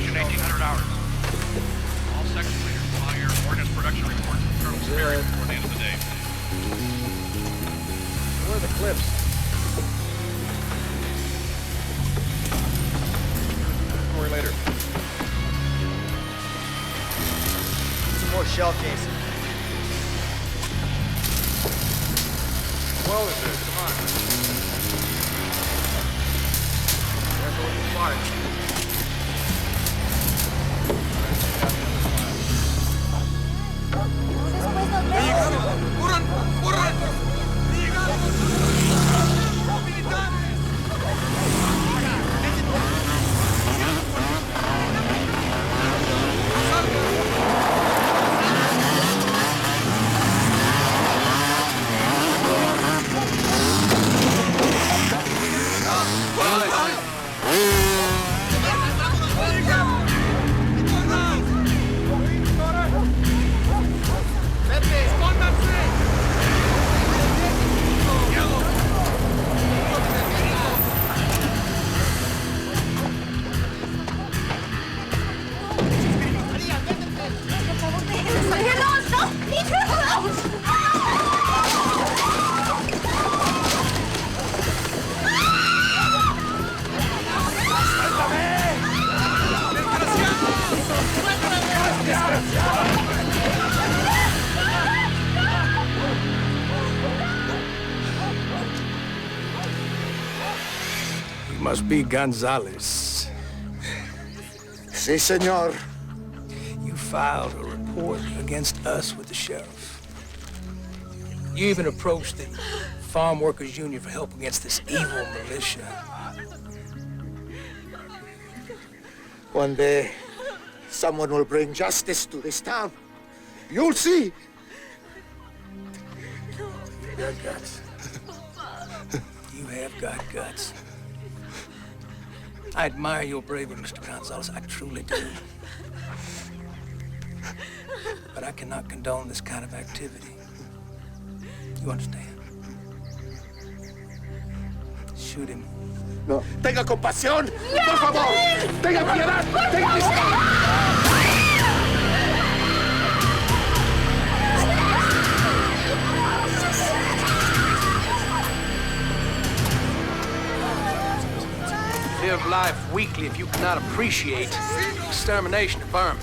production 1,800 hours. All section leaders file your ordnance production reports to Colonel Spears before the end of the day. Where are the clips? More later. Some more shell casing. Well, is it? Come on. Careful with the sparks. Must be Gonzalez. Si, senor. You filed a report against us with the sheriff. You even approached the Farm Workers Union for help against this evil militia. One day, someone will bring justice to this town. You'll see. You got guts. You have got guts. I admire your bravery, Mr. Gonzalez. I truly do. But I cannot condone this kind of activity. You understand? Shoot him. No. Tenga compasión. Por favor. Tenga piedad. Tenga piedad. Live life weakly if you cannot appreciate extermination of vermin.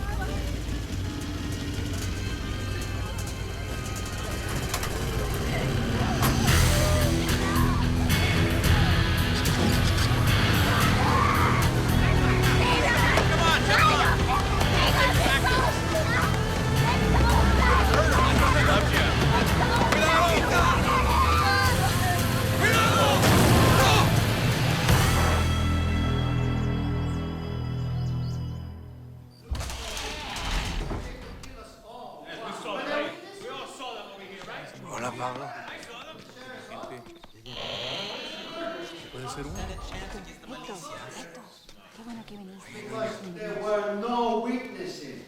There were no witnesses.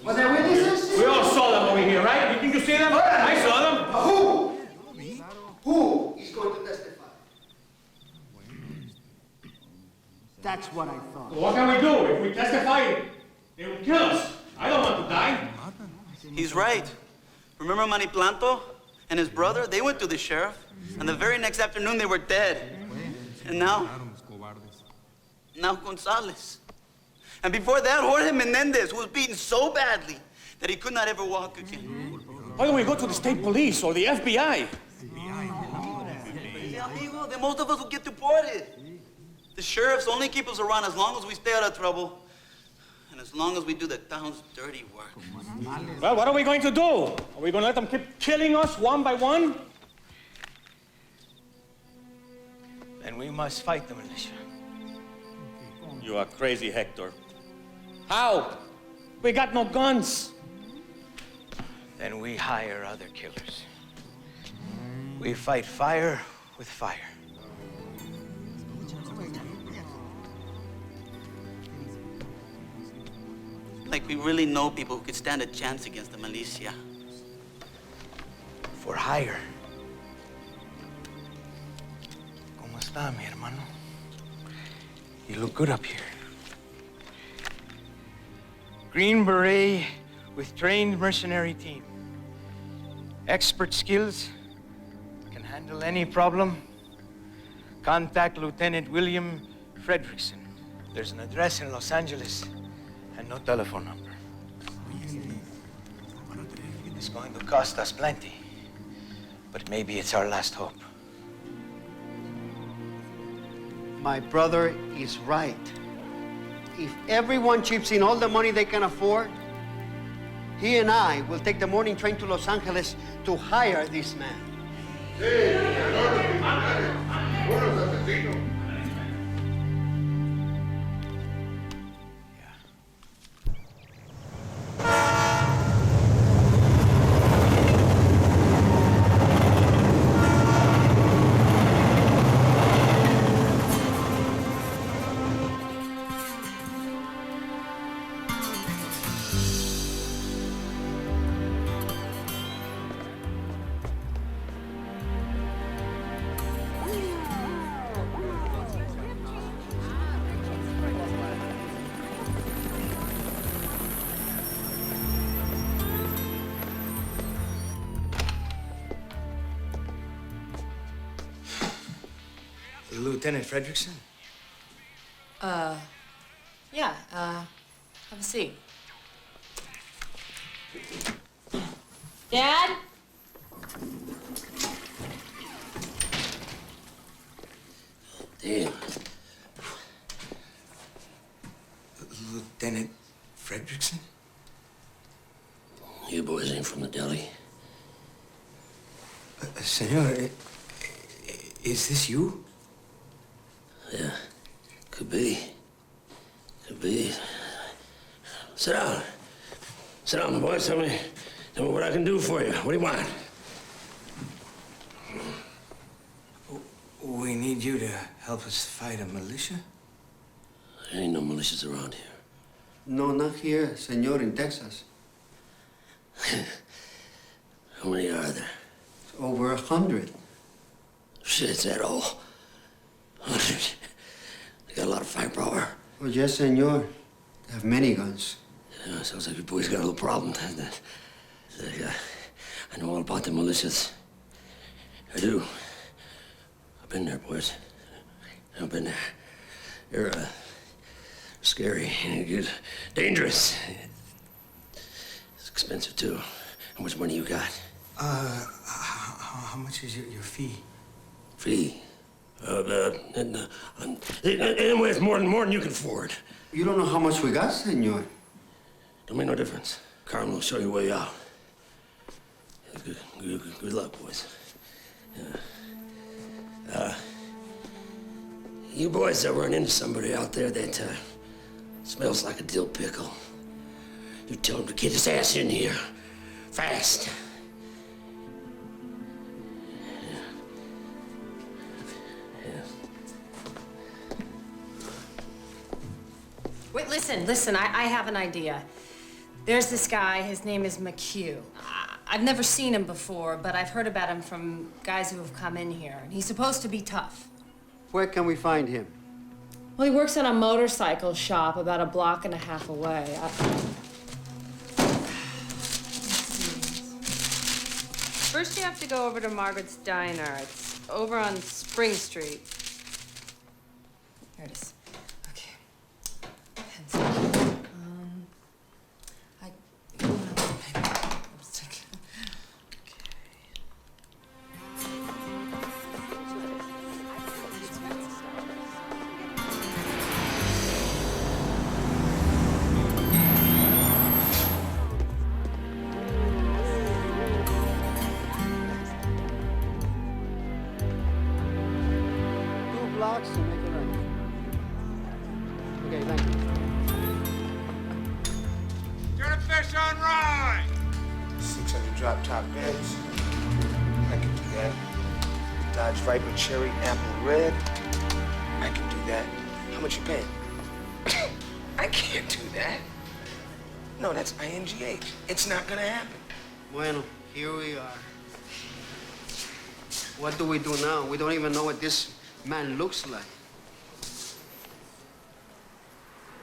Was there witnesses? We all saw them over here, right? Didn't you see them? I saw them. Who? Who is going to testify? That's what I thought. Well, what can we do? If we testify, they will kill us. I don't want to die. He's right. Remember Maniplanto and his brother? They went to the sheriff, and the very next afternoon they were dead. And now Gonzalez. And before that, Jorge Menendez, who was beaten so badly that he could not ever walk again. Why don't we go to the state police or the FBI? Yeah, amigo, then most of us will get deported. The sheriffs only keep us around as long as we stay out of trouble and as long as we do the town's dirty work. Well, what are we going to do? Are we going to let them keep killing us one by one? Then we must fight the militia. You are crazy, Hector. How? We got no guns. Then we hire other killers. We fight fire with fire. Like we really know people who could stand a chance against the militia. For hire. ¿Cómo está, mi hermano? You look good up here. Green Beret with trained mercenary team. Expert skills, can handle any problem. Contact Lieutenant William Fredrickson. There's an address in Los Angeles and no telephone number. It's going to cost us plenty, but maybe it's our last hope. My brother is right. If everyone chips in all the money they can afford, he and I will take the morning train to Los Angeles to hire this man. Lieutenant Fredrickson? Yeah, have a seat. Dad? Damn. Lieutenant Fredrickson? You boys ain't from the deli. Senor, is this you? Yeah, could be. Could be. Sit down. Sit down, boys. Tell me what I can do for you. What do you want? We need you to help us fight a militia? There ain't no militias around here. No, not here, senor, in Texas. How many are there? It's over 100. Shit, is that all? They got a lot of firepower. Oh, yes, senor. They have many guns. Yeah, sounds like your boys got a little problem, doesn't it? I know all about the militias. I do. I've been there, boys. I've been there. They're scary and good, dangerous. It's expensive too. How much money you got? How much is your fee? Fee? Anyway, it's more than you can afford. You don't know how much we got, senor. Don't make no difference. Carmen will show you a way out. Good luck, boys. Yeah. You boys run into somebody out there that smells like a dill pickle. You tell him to get his ass in here. Fast. Wait, listen, I have an idea. There's this guy, his name is McHugh. I've never seen him before, but I've heard about him from guys who have come in here. And he's supposed to be tough. Where can we find him? Well, he works at a motorcycle shop about a block and a half away. First, you have to go over to Margaret's Diner. It's over on Spring Street. Here it is. Okay. Pencil. You don't have a pen. Lipstick. Blocks and make it right. Okay, thank you. Turn a fish on rye! 600 drop-top beds. I can do that. Dodge Viper Cherry Apple Red. I can do that. How much you paying? I can't do that. No, that's INGH. It's not gonna happen. Bueno, here we are. What do we do now? We don't even know what this man looks like.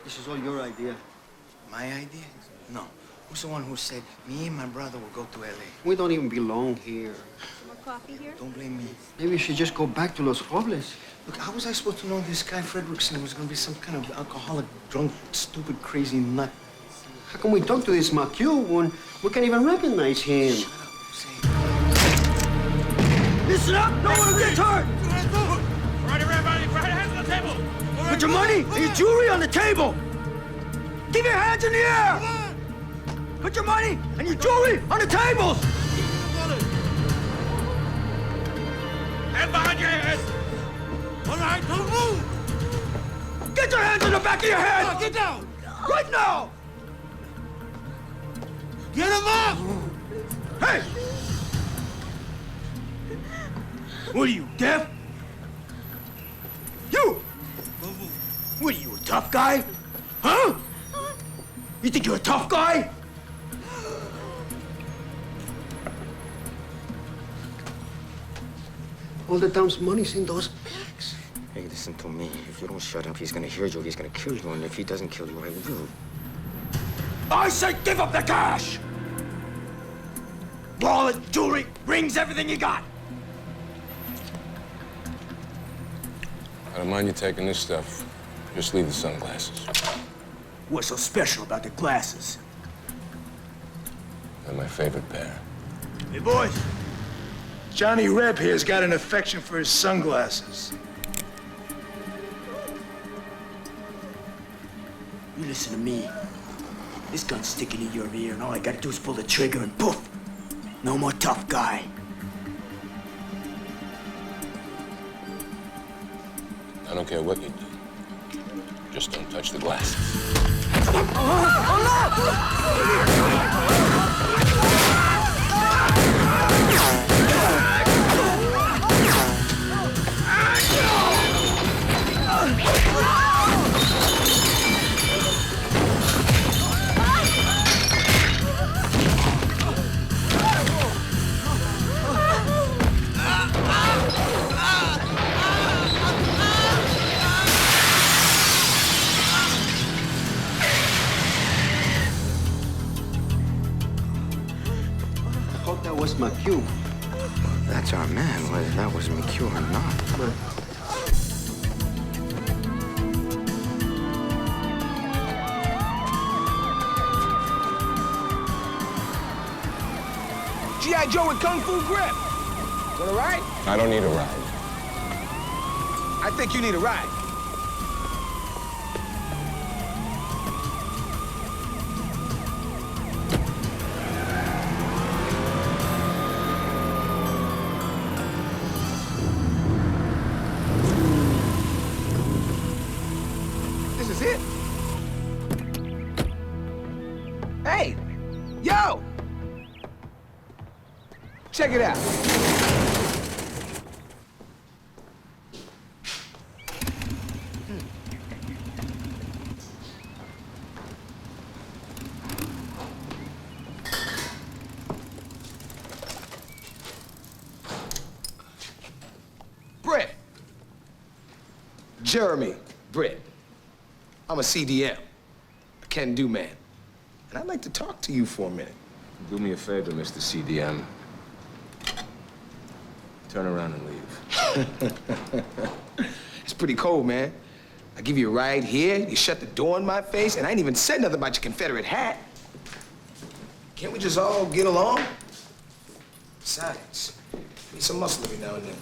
This is all your idea. My idea? No. Who's the one who said me and my brother will go to L.A.? We don't even belong here. More coffee here? Don't blame me. Maybe we should just go back to Los Robles. Look, how was I supposed to know this guy Fredrickson was going to be some kind of alcoholic, drunk, stupid, crazy nut? How can we talk to this McHugh when we can't even recognize him? Shut up, say. Listen up! No one gets hurt! Right, everybody, right hands on the table. Put your money and your jewelry on the table! Keep your hands in the air! Put your money and your jewelry on the tables! Hands behind your heads. All right, don't move. Get your hands in the back of your head! Get down. Right now! Get him up. Hey! What are you, deaf? You! What are you, a tough guy? Huh? You think you're a tough guy? All the town's money's in those bags. Hey, listen to me. If you don't shut up, he's going to hear you. He's going to kill you. And if he doesn't kill you, I will. I say give up the cash! Wallet, jewelry, rings, everything you got. I don't mind you taking this stuff. Just leave the sunglasses. What's so special about the glasses? They're my favorite pair. Hey, boys. Johnny Reb here's got an affection for his sunglasses. You listen to me. This gun's sticking in your ear, and all I gotta do is pull the trigger and poof! No more tough guy. I don't care what you do. Just don't touch the glasses. That was McHugh. That's our man, whether that was McHugh or not. G.I. Joe with Kung Fu grip. Want a ride? I don't need a ride. I think you need a ride. This is it. Hey, yo! Check it out. Brent. Jeremy Brent. I'm a CDM, a can-do man. And I'd like to talk to you for a minute. Do me a favor, Mr. CDM. Turn around and leave. It's pretty cold, man. I give you a ride here, you shut the door in my face, and I ain't even said nothing about your Confederate hat. Can't we just all get along? Besides, need some muscle every now and then.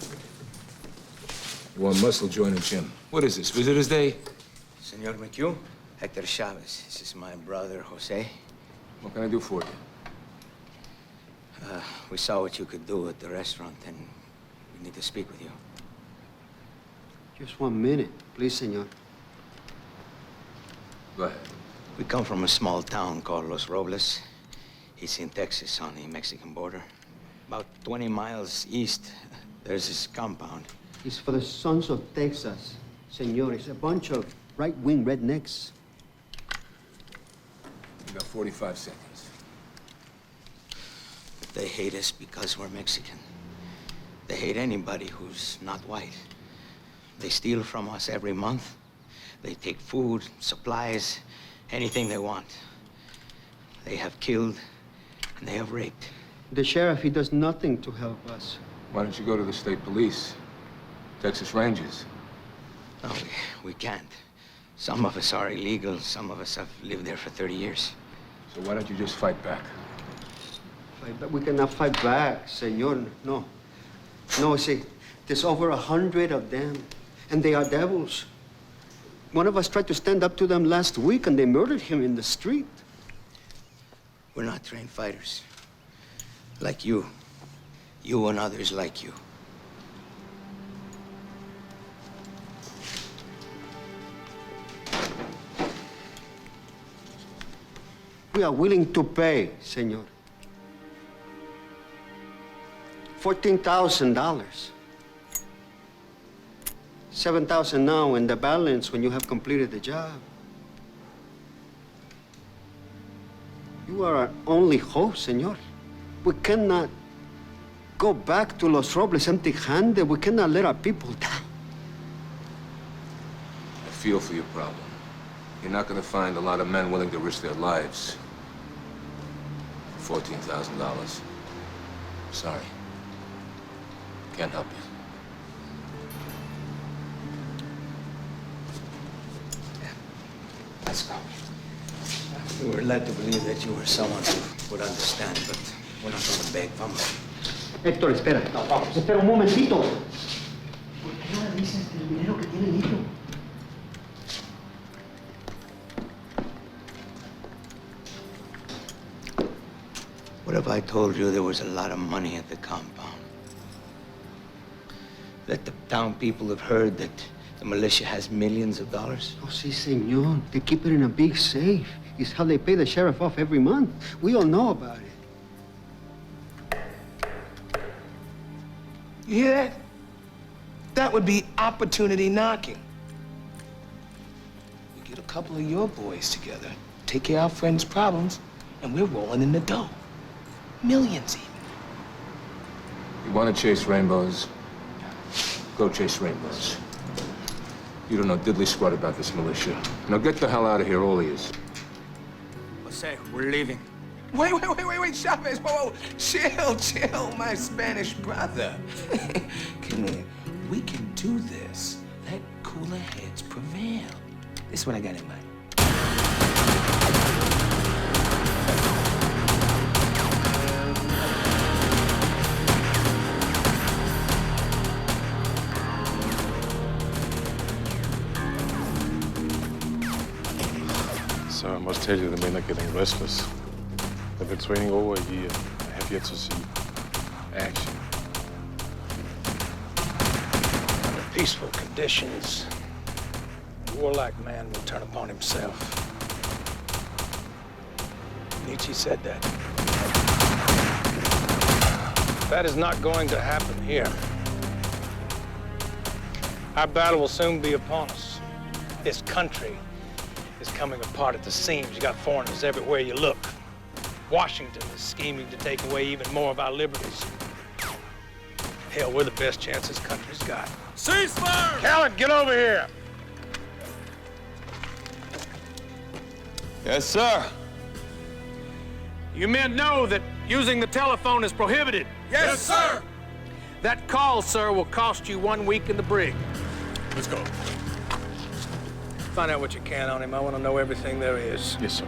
You want muscle, join a gym. What is this, Visitor's Day? Senor McHugh, Hector Chavez. This is my brother, Jose. What can I do for you? We saw what you could do at the restaurant, and we need to speak with you. Just 1 minute, please, senor. Go ahead. We come from a small town called Los Robles. It's in Texas on the Mexican border. About 20 miles east, there's this compound. It's for the sons of Texas, senor. It's a bunch of right-wing rednecks. You got 45 seconds. They hate us because we're Mexican. They hate anybody who's not white. They steal from us every month. They take food, supplies, anything they want. They have killed and they have raped. The sheriff, he does nothing to help us. Why don't you go to the state police? Texas Rangers. No, we can't. Some of us are illegal. Some of us have lived there for 30 years. So why don't you just fight back? Fight back? We cannot fight back, senor. No. No, see, there's over 100 of them, and they are devils. One of us tried to stand up to them last week, and they murdered him in the street. We're not trained fighters. Like you. You and others like you. We are willing to pay, senor. $14,000. $7,000 now, and the balance when you have completed the job. You are our only hope, senor. We cannot go back to Los Robles empty-handed. We cannot let our people die. I feel for your problem. You're not going to find a lot of men willing to risk their lives for $14,000. Sorry. Can't help you. Let's go. We were led to believe that you were someone who would understand, but we're not going to beg. Vamos. Héctor, espera. No, vamos. Espera un momentito. ¿Por qué no le dices el dinero que tiene el hijo? What if I told you there was a lot of money at the compound? That the town people have heard that the militia has millions of dollars? Oh, sí, señor. They keep it in a big safe. It's how they pay the sheriff off every month. We all know about it. You hear that? That would be opportunity knocking. We get a couple of your boys together, take care of our friends' problems, and we're rolling in the dough. Millions even. You want to chase rainbows? Go chase rainbows. You don't know diddly squat about this militia. Now get the hell out of here, all of yous. Jose, we're leaving. Wait, Chavez, whoa. Chill, my Spanish brother. Come here. We can do this. Let cooler heads prevail. This is what I got in mind. So I must tell you, the men are getting restless. They've been training over a year. I have yet to see action. Under peaceful conditions, a warlike man will turn upon himself. Nietzsche said that. That is not going to happen here. Our battle will soon be upon us. This country is coming apart at the seams. You got foreigners everywhere you look. Washington is scheming to take away even more of our liberties. Hell, we're the best chance this country's got. Ceasefire! Callan, get over here. Yes, sir. You men know that using the telephone is prohibited. Yes, sir. That call, sir, will cost you 1 week in the brig. Let's go. Find out what you can on him. I want to know everything there is. Yes, sir.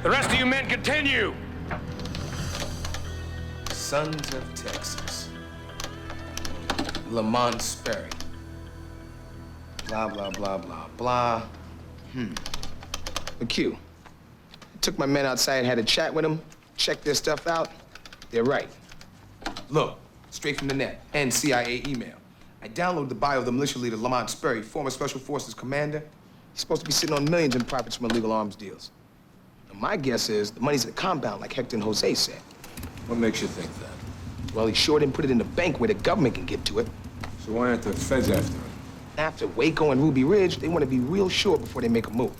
The rest of you men continue. Sons of Texas. Lamont Sperry. Blah, blah, blah, blah, blah. McHugh. I took my men outside, had a chat with them, checked their stuff out. They're right. Look, straight from the net and CIA email. I downloaded the bio of the militia leader, Lamont Sperry, former Special Forces commander. He's supposed to be sitting on millions in profits from illegal arms deals. Now, my guess is the money's at the compound, like Hector and Jose said. What makes you think that? Well, he sure didn't put it in the bank where the government can get to it. So why aren't the feds after him? After Waco and Ruby Ridge, they want to be real sure before they make a move.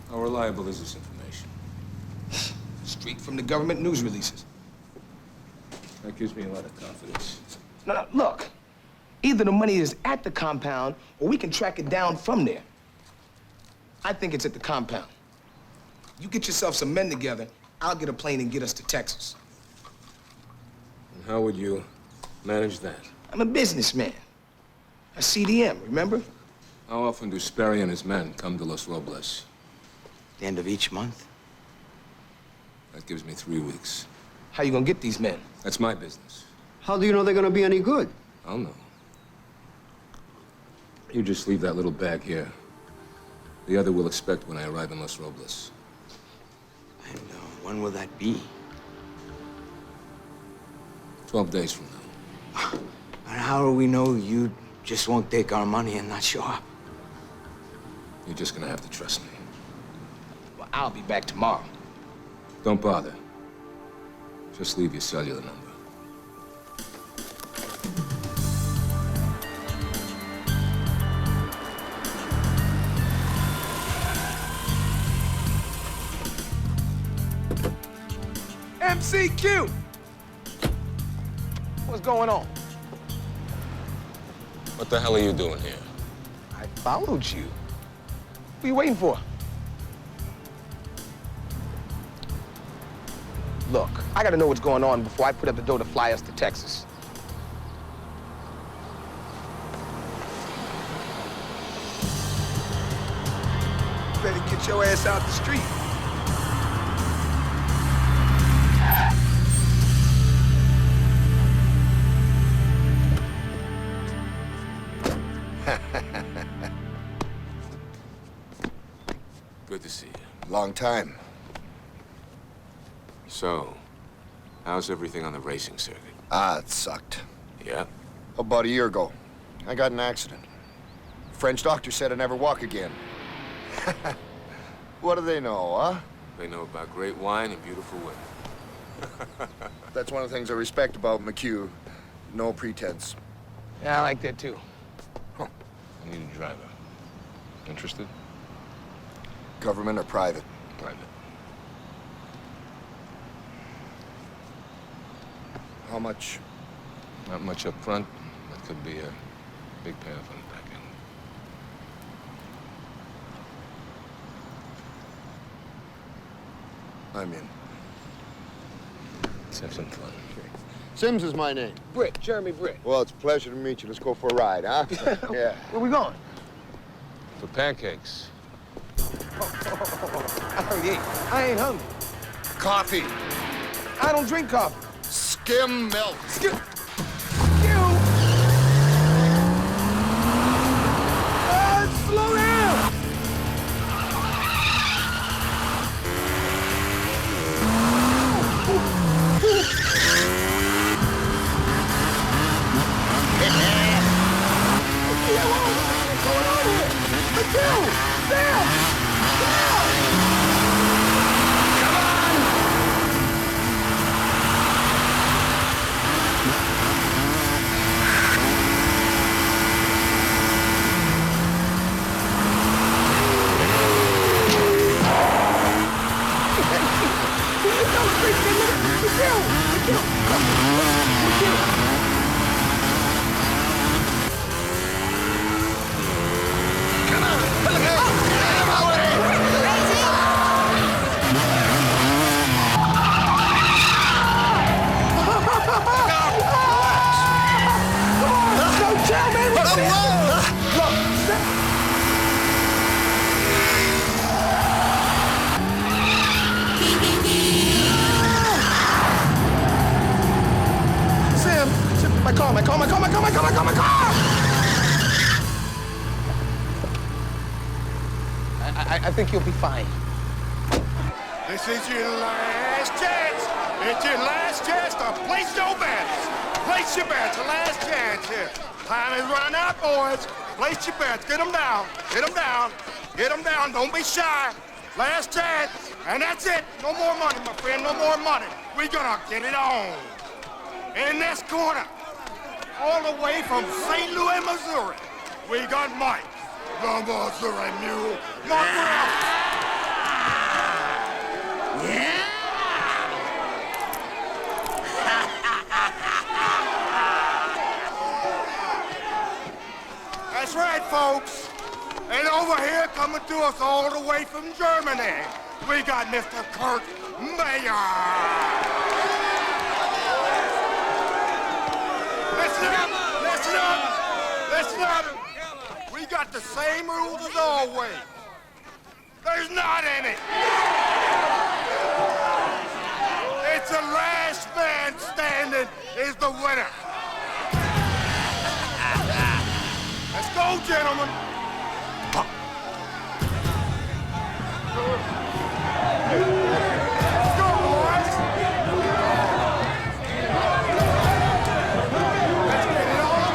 How reliable is this information? Straight from the government news releases. That gives me a lot of confidence. Now, look. Either the money is at the compound, or we can track it down from there. I think it's at the compound. You get yourself some men together, I'll get a plane and get us to Texas. And how would you manage that? I'm a businessman. A CDM, remember? How often do Sperry and his men come to Los Robles? The end of each month? That gives me 3 weeks. How you gonna get these men? That's my business. How do you know they're gonna be any good? I'll know. You just leave that little bag here. The other we'll expect when I arrive in Los Robles. And when will that be? 12 days from now. And how do we know you just won't take our money and not show up? You're just gonna have to trust me. Well, I'll be back tomorrow. Don't bother. Just leave your cellular number. MCQ! What's going on? What the hell are you doing here? I followed you. What are you waiting for? Look, I gotta know what's going on before I put up the dough to fly us to Texas. Better get your ass out the street. Good to see you. Long time. So, how's everything on the racing circuit? Ah, it sucked. Yeah? About a year ago, I got in an accident. French doctor said I'd never walk again. What do they know, huh? They know about great wine and beautiful women. That's one of the things I respect about McHugh. No pretense. Yeah, I like that too. I need a driver. Interested? Government or private? Private. How much? Not much up front. That could be a big payoff on the back end. I'm in. Let's have some fun. Sims is my name. Britt, Jeremy Britt. Well, it's a pleasure to meet you. Let's go for a ride, huh? Yeah. Where we going? For pancakes. I already ate. I ain't hungry. Coffee. I don't drink coffee. Skim milk. Skim. Slow down. What's going on here? Matthew! Sam! Sam! Come on! I think you'll be fine. This is your last chance. It's your last chance to place your bets. Place your bets. The last chance here. Time is running out, boys. Place your bets. Get them down. Get them down. Get them down. Don't be shy. Last chance. And that's it. No more money, my friend. No more money. We're gonna get it on. In this corner, all the way from St. Louis, Missouri, we got Mike, the Missouri Mule. Mark Ralf. Yeah? That's right, folks. And over here, coming to us all the way from Germany, We got Mr. Kurt Mayer. Listen up, listen up, listen up. We got the same rules as always. There's not any. It's the last man standing is the winner. Let's go, gentlemen. Let's go, boys. Let's get it on.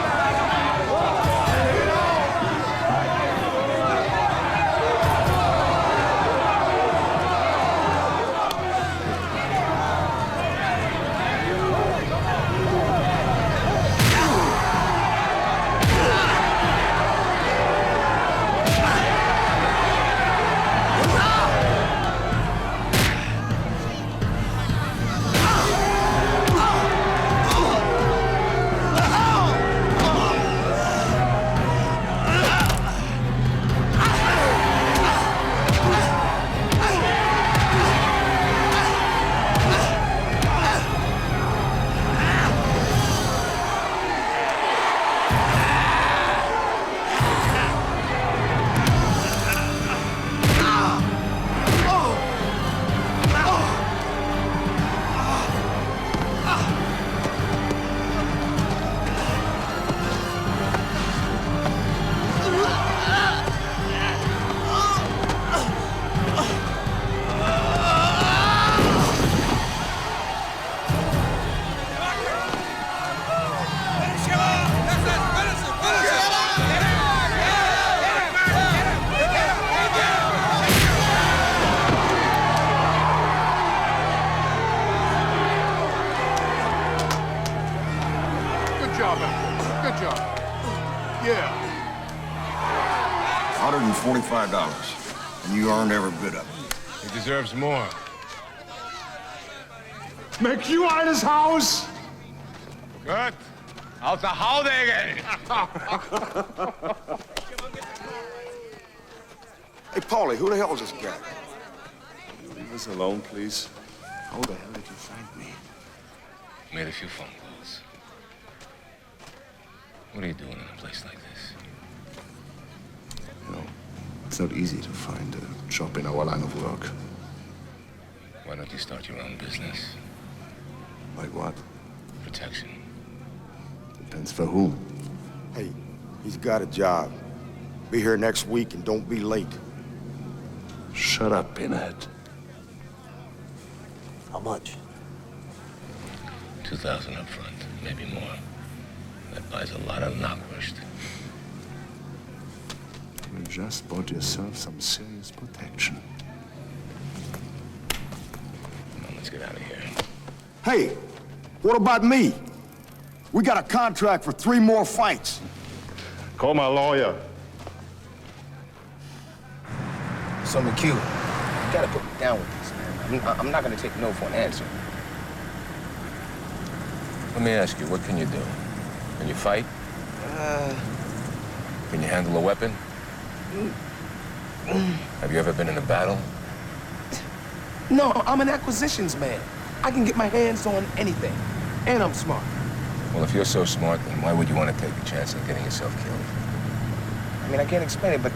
$145, and you earned every bit of it. He deserves more. Make you out of this house? Good. Out the house again. Hey, Paulie, who the hell is this guy? Leave us alone, please. How the hell did you find me? Made a few phone calls. What are you doing in a place like this? You know, it's not easy to find a job in our line of work. Why don't you start your own business? Like what? Protection. Depends for whom. Hey, he's got a job. Be here next week and don't be late. Shut up, Pinhead. How much? 2,000 up front, maybe more. That buys a lot of knockwurst. You just bought yourself some serious protection. Come on, let's get out of here. Hey, what about me? We got a contract for 3 more fights. Call my lawyer. So, McHugh, you gotta put me down with this, man. I'm not gonna take no for an answer. Let me ask you, what can you do? Can you fight? Can you handle a weapon? Have you ever been in a battle? No, I'm an acquisitions man. I can get my hands on anything. And I'm smart. Well, if you're so smart, then why would you want to take a chance on getting yourself killed? I mean, I can't explain it, but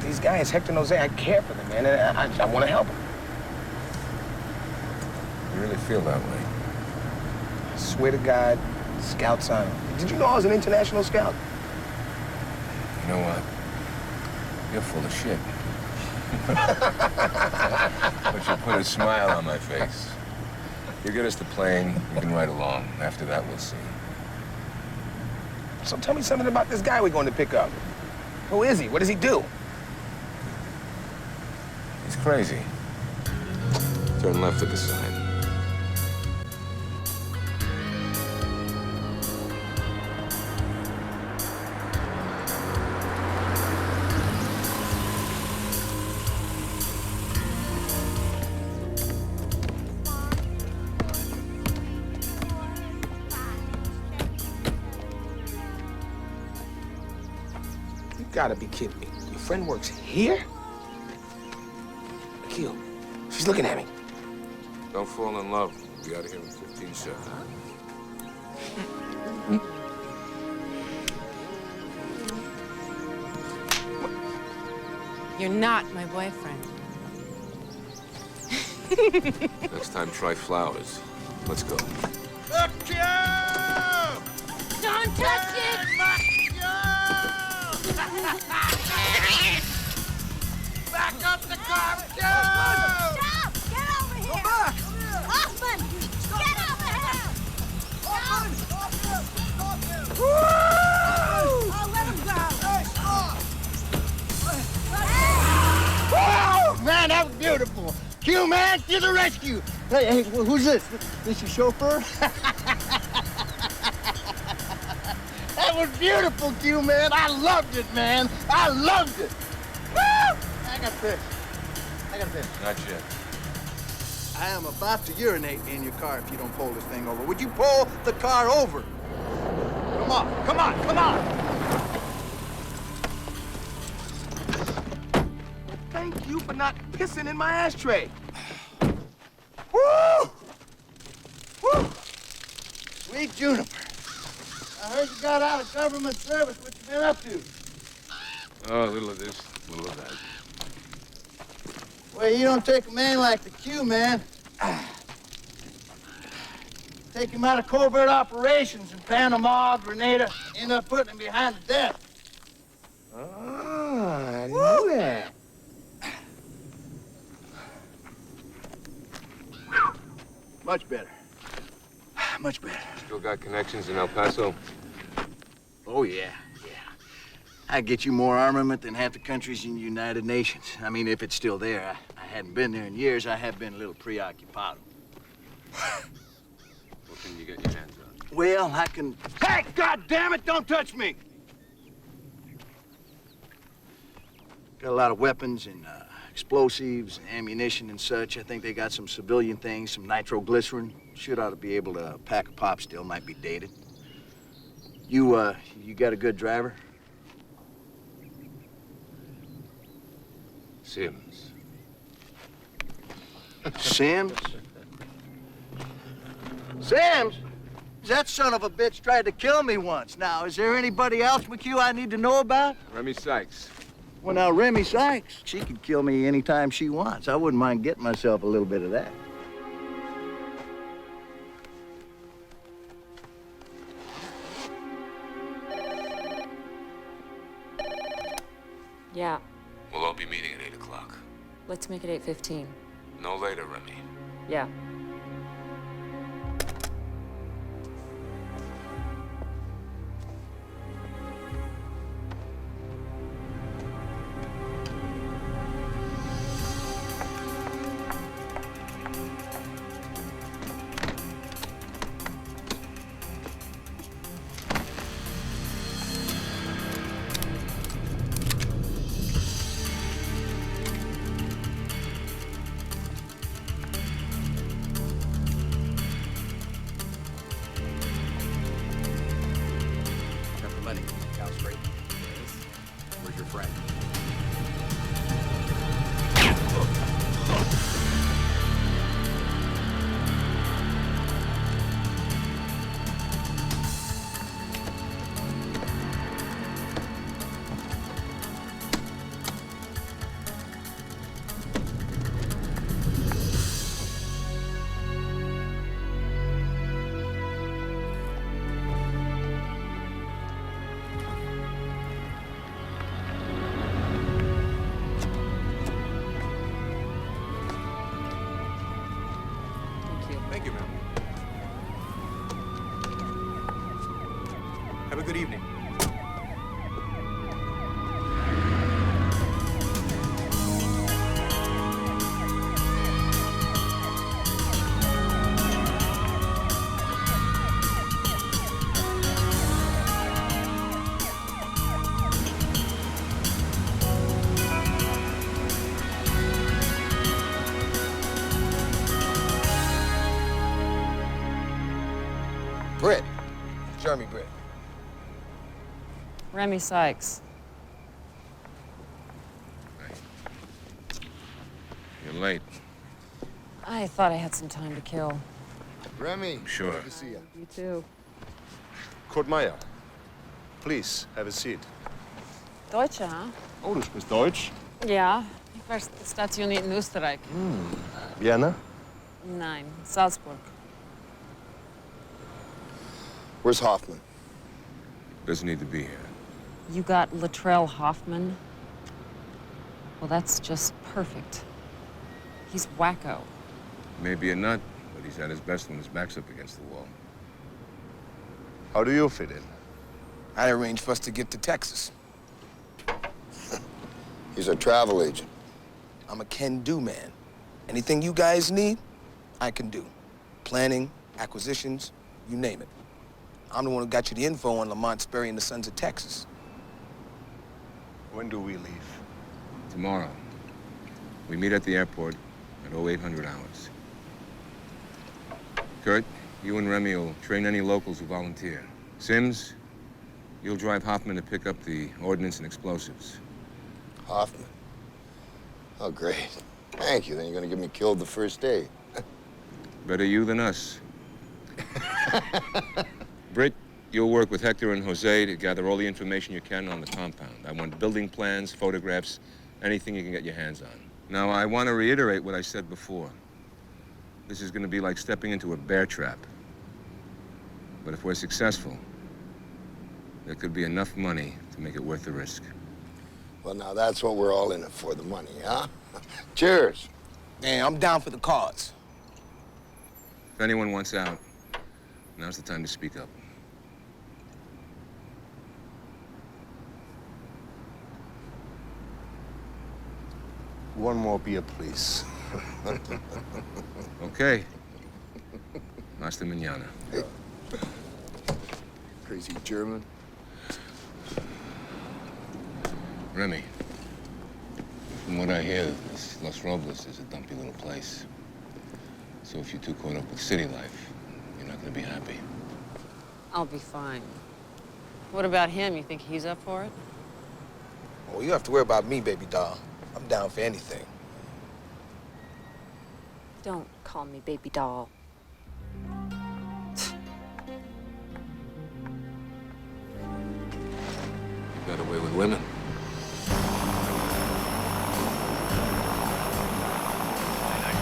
these guys, Hector and Jose, I care for them, man, and I want to help them. You really feel that way? I swear to God, Scout's on. Did you know I was an international scout? You know what? You're full of shit. But you put a smile on my face. You get us the plane, we can ride along. After that, we'll see. So tell me something about this guy we're going to pick up. Who is he? What does he do? He's crazy. Turn left at the sign. You gotta be kidding me. Your friend works here? Q. She's looking at me. Don't fall in love. We'll be out of here in 15 seconds. You're not my boyfriend. Next time, try flowers. Let's go. Look, you! Don't touch it! Back up the car, Q! Stop! Get over here! Go back! Hoffman! Get over here! Hoffman! Woo! Oh, let him go! Hey, Whoa! Man, that was beautiful. Q, man, to the rescue. Hey, who's this? This your chauffeur? That was beautiful, Q, man. I loved it, man. I loved it. Woo! I got this. Not yet. I am about to urinate in your car if you don't pull this thing over. Would you pull the car over? Come on, come on, come on! Thank you for not pissing in my ashtray. Woo! Woo! Sweet Juniper. I heard you got out of government service. What you been up to? Oh, a little of this, a little of that. Well, you don't take a man like the Q, man. Take him out of covert operations in Panama, Grenada, end up putting him behind the desk. Oh, I knew that. Much better. Much better. Still got connections in El Paso? Oh, yeah. I'd get you more armament than half the countries in the United Nations. I mean, if it's still there. I hadn't been there in years. I have been a little preoccupied. What can you get your hands on? Well, I can... Hey, God damn it! Don't touch me! Got a lot of weapons and explosives and ammunition and such. I think they got some civilian things, some nitroglycerin. Should ought to be able to pack a pop still. Might be dated. You got a good driver? Sims. Sims? Sims? That son of a bitch tried to kill me once. Now, is there anybody else, McHugh, I need to know about? Remy Sykes. Well, now, Remy Sykes, she can kill me anytime she wants. I wouldn't mind getting myself a little bit of that. Yeah, We'll all be meeting at 8 o'clock. let's make it 8:15. No later, Remy. Yeah. Thank you, ma'am. Have a good evening. Brent. Jeremy Brent. Remy Sykes. You're late. I thought I had some time to kill. Remy. Sure. Good to see you. You too. Kurt Meyer, please, have a seat. Deutsche, huh? Oh, du sprichst Deutsch? Ja, ich war stationiert in Österreich. Vienna? Nein, Salzburg. Where's Hoffman? Doesn't need to be here. You got Latrell Hoffman? Well, that's just perfect. He's wacko. Maybe a nut, but he's at his best when his back's up against the wall. How do you fit in? I arranged for us to get to Texas. He's a travel agent. I'm a can-do man. Anything you guys need, I can do. Planning, acquisitions, you name it. I'm the one who got you the info on Lamont Sperry and the Sons of Texas. When do we leave? Tomorrow. We meet at the airport at 0800 hours. Kurt, you and Remy will train any locals who volunteer. Sims, you'll drive Hoffman to pick up the ordnance and explosives. Hoffman? Oh, great. Thank you. Then you're gonna get me killed the first day. Better you than us. Britt, you'll work with Hector and Jose to gather all the information you can on the compound. I want building plans, photographs, anything you can get your hands on. Now, I want to reiterate what I said before. This is going to be like stepping into a bear trap. But if we're successful, there could be enough money to make it worth the risk. Well, now that's what we're all in it for, the money, huh? Cheers. Man, I'm down for the cause. If anyone wants out, now's the time to speak up. One more beer, please. Okay. Hasta mañana. Crazy German. Remy, from what I hear, this Los Robles is a dumpy little place. So if you're too caught up with city life, you're not gonna be happy. I'll be fine. What about him? You think he's up for it? Oh, you don't have to worry about me, baby doll. I'm down for anything. Don't call me baby doll. You got away with women.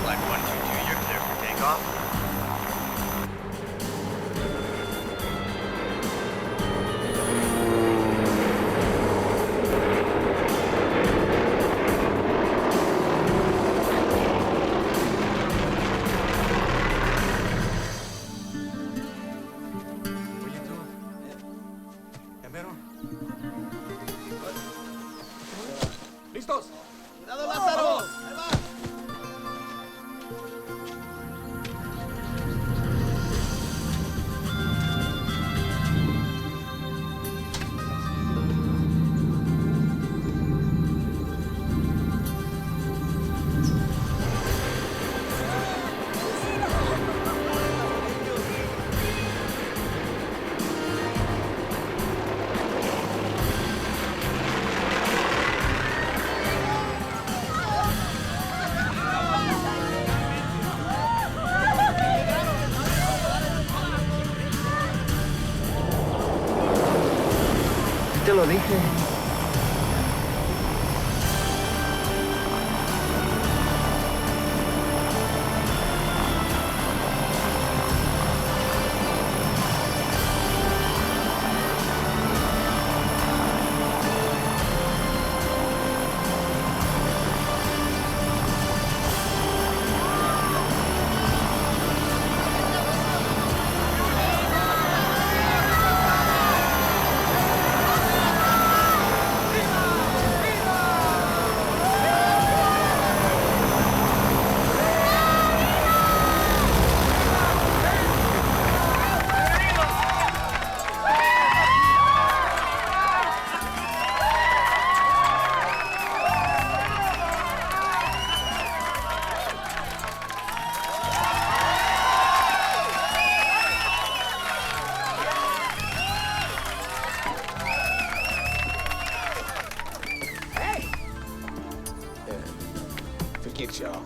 Flight 122, you're clear for takeoff. ¡Listos! ¡Cuidado, Lázaro! Te lo dije. Forget y'all.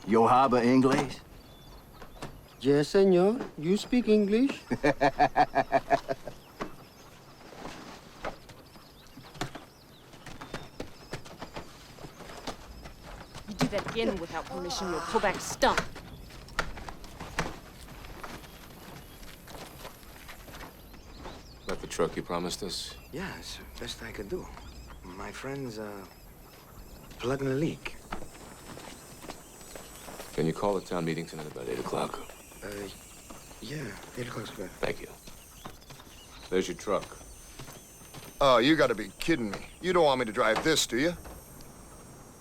Yo habla English? Yes, senor. You speak English? You do that again without permission, you'll pull back a stump. Got the truck you promised us? Yeah, it's the best I could do. My friend's, plugging a leak. Can you call the town meeting tonight about 8 o'clock? Yeah, 8 o'clock's good. Thank you. There's your truck. Oh, you gotta be kidding me. You don't want me to drive this, do you?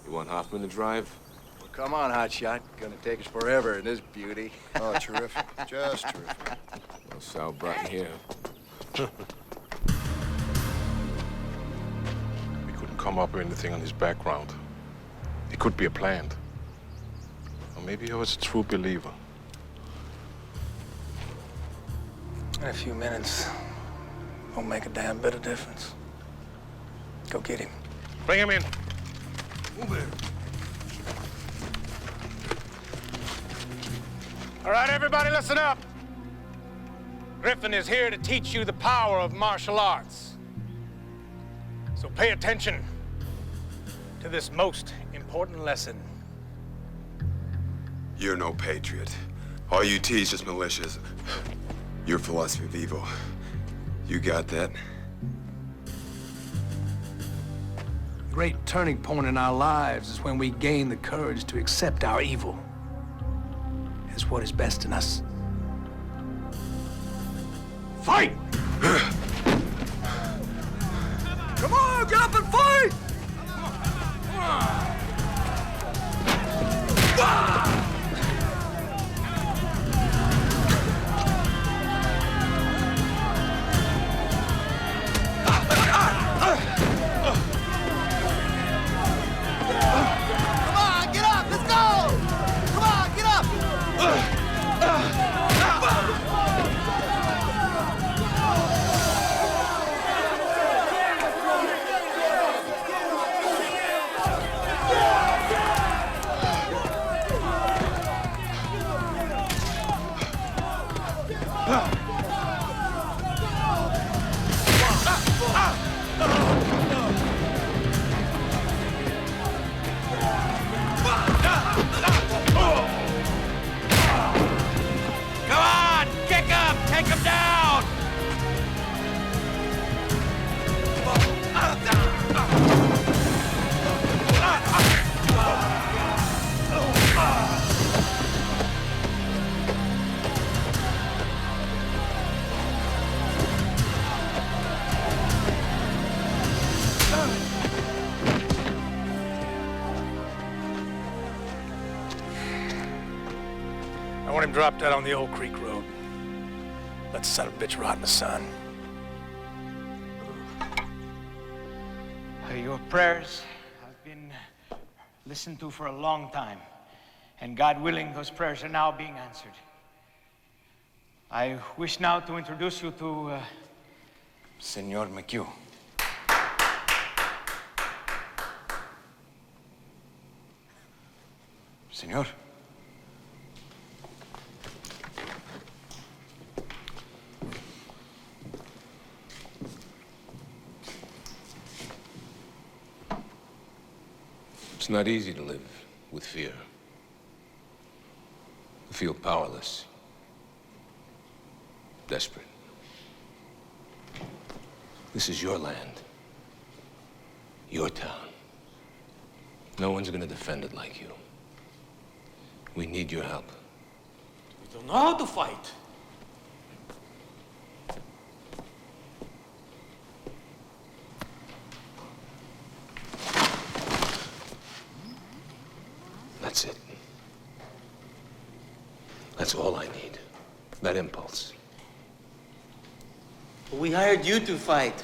You want Hoffman to drive? Well, come on, hotshot. Gonna take us forever in this beauty. Oh, terrific. Just terrific. Well, Sal brought him here. We couldn't come up with anything on his background. It could be a plant. Or maybe he was a true believer. In a few minutes, won't make a damn bit of difference. Go get him. Bring him in. Move it. All right, everybody, listen up. Griffin is here to teach you the power of martial arts. So pay attention to this most important lesson. You're no patriot. All you teach is militias. Your philosophy of evil. You got that? The great turning point in our lives is when we gain the courage to accept our evil as what is best in us. Fight! Come on, get up and fight! Come on, get up, let's go! Come on, get up! Come on, kick him, take him down! I want him dropped out on the Old Creek Road. Let the son of a bitch rot in the sun. Your prayers have been listened to for a long time. And God willing, those prayers are now being answered. I wish now to introduce you to Senor McHugh. Senor. It's not easy to live with fear. To feel powerless. Desperate. This is your land. Your town. No one's gonna defend it like you. We need your help. We don't know how to fight. That's it. That's all I need. That impulse. We hired you to fight.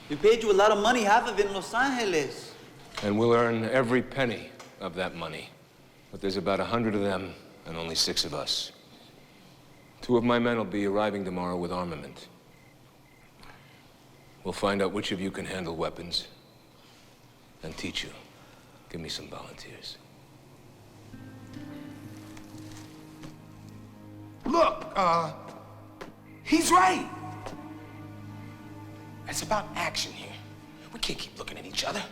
We paid you a lot of money, half of it in Los Angeles. And we'll earn every penny of that money. But there's about 100 of them and only 6 of us. 2 of my men will be arriving tomorrow with armament. We'll find out which of you can handle weapons and teach you. Give me some volunteers. Look, he's right. It's about action here. We can't keep looking at each other.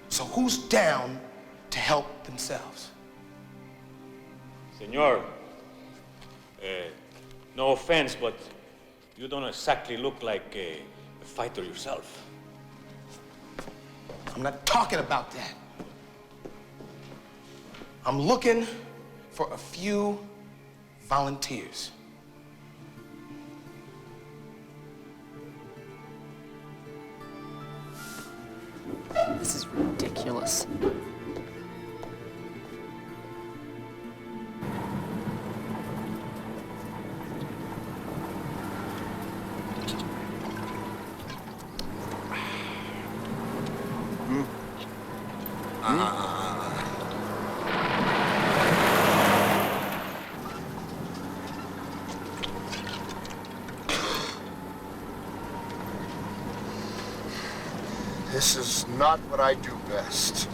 So who's down to help themselves? Senor, no offense, but you don't exactly look like a fighter yourself. I'm not talking about that. I'm looking for a few volunteers. This is ridiculous. This is not what I do best.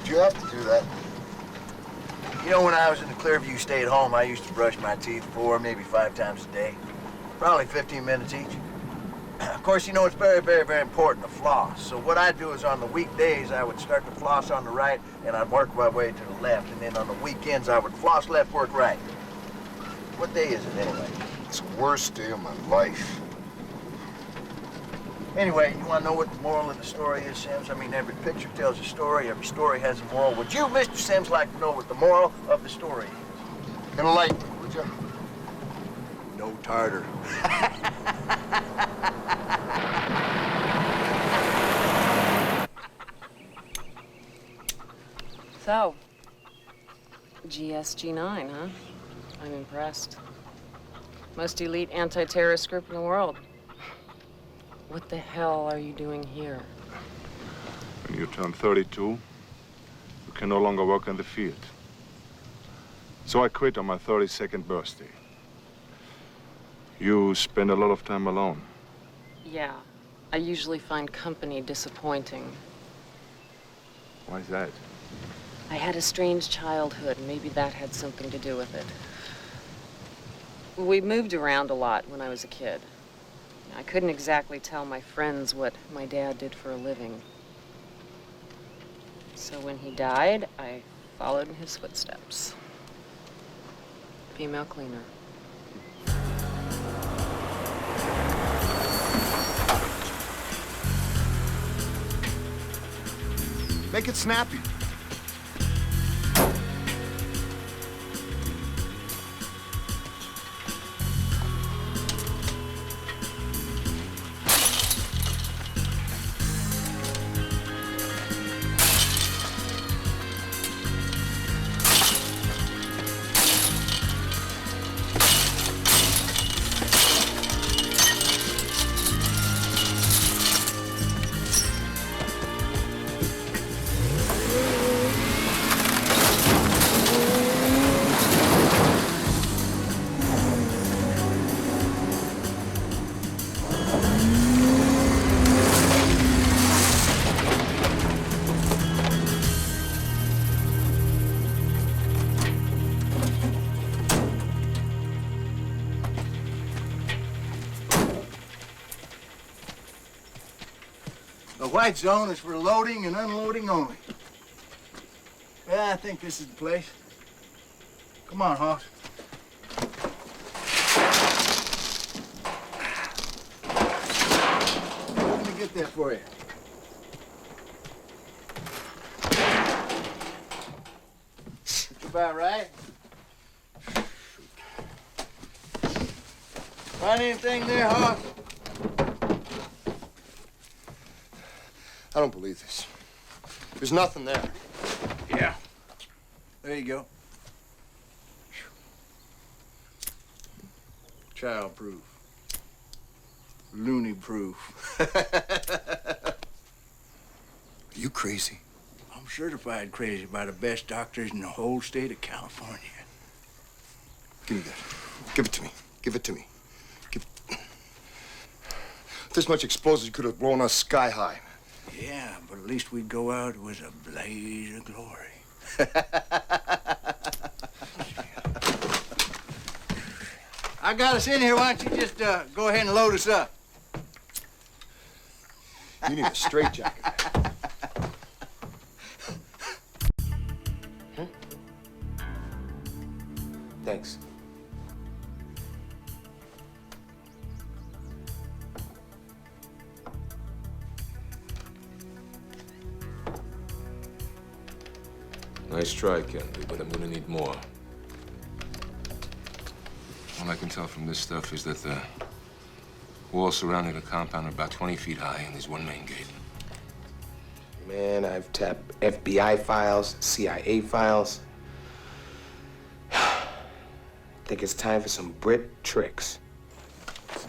Do you have to do that? You know, when I was in the Clearview State Home, I used to brush my teeth 4, maybe 5 times a day. Probably 15 minutes each. Of course, you know, it's very, very, very important to floss. So what I'd do is on the weekdays, I would start to floss on the right, and I'd work my way to the left. And then on the weekends, I would floss left, work right. What day is it, anyway? It's the worst day of my life. Anyway, you want to know what the moral of the story is, Sims? I mean, every picture tells a story. Every story has a moral. Would you, Mr. Sims, like to know what the moral of the story is? Enlighten me, would you? No tartar. So, GSG-9, huh? I'm impressed. Most elite anti-terrorist group in the world. What the hell are you doing here? When you turn 32, you can no longer work in the field. So I quit on my 32nd birthday. You spend a lot of time alone. Yeah, I usually find company disappointing. Why is that? I had a strange childhood, and maybe that had something to do with it. We moved around a lot when I was a kid. I couldn't exactly tell my friends what my dad did for a living. So when he died, I followed in his footsteps. Female cleaner. Make it snappy. The white zone is for loading and unloading only. Well, I think this is the place. Come on, Huff. Let me get that for you. That's about right. Find anything there, Huff? I don't believe this. There's nothing there. Yeah. There you go. Child-proof. Loony-proof. Are you crazy? I'm certified crazy by the best doctors in the whole state of California. Give me that. Give it to me. Give it to me. This much explosives could have blown us sky high. Yeah, but at least we'd go out with a blaze of glory. I got us in here. Why don't you just go ahead and load us up? You need a straitjacket. Thanks. Nice try, Kennedy, but I'm gonna need more. All I can tell from this stuff is that the walls surrounding the compound are about 20 feet high, and there's one main gate. Man, I've tapped FBI files, CIA files. I think it's time for some Brit tricks.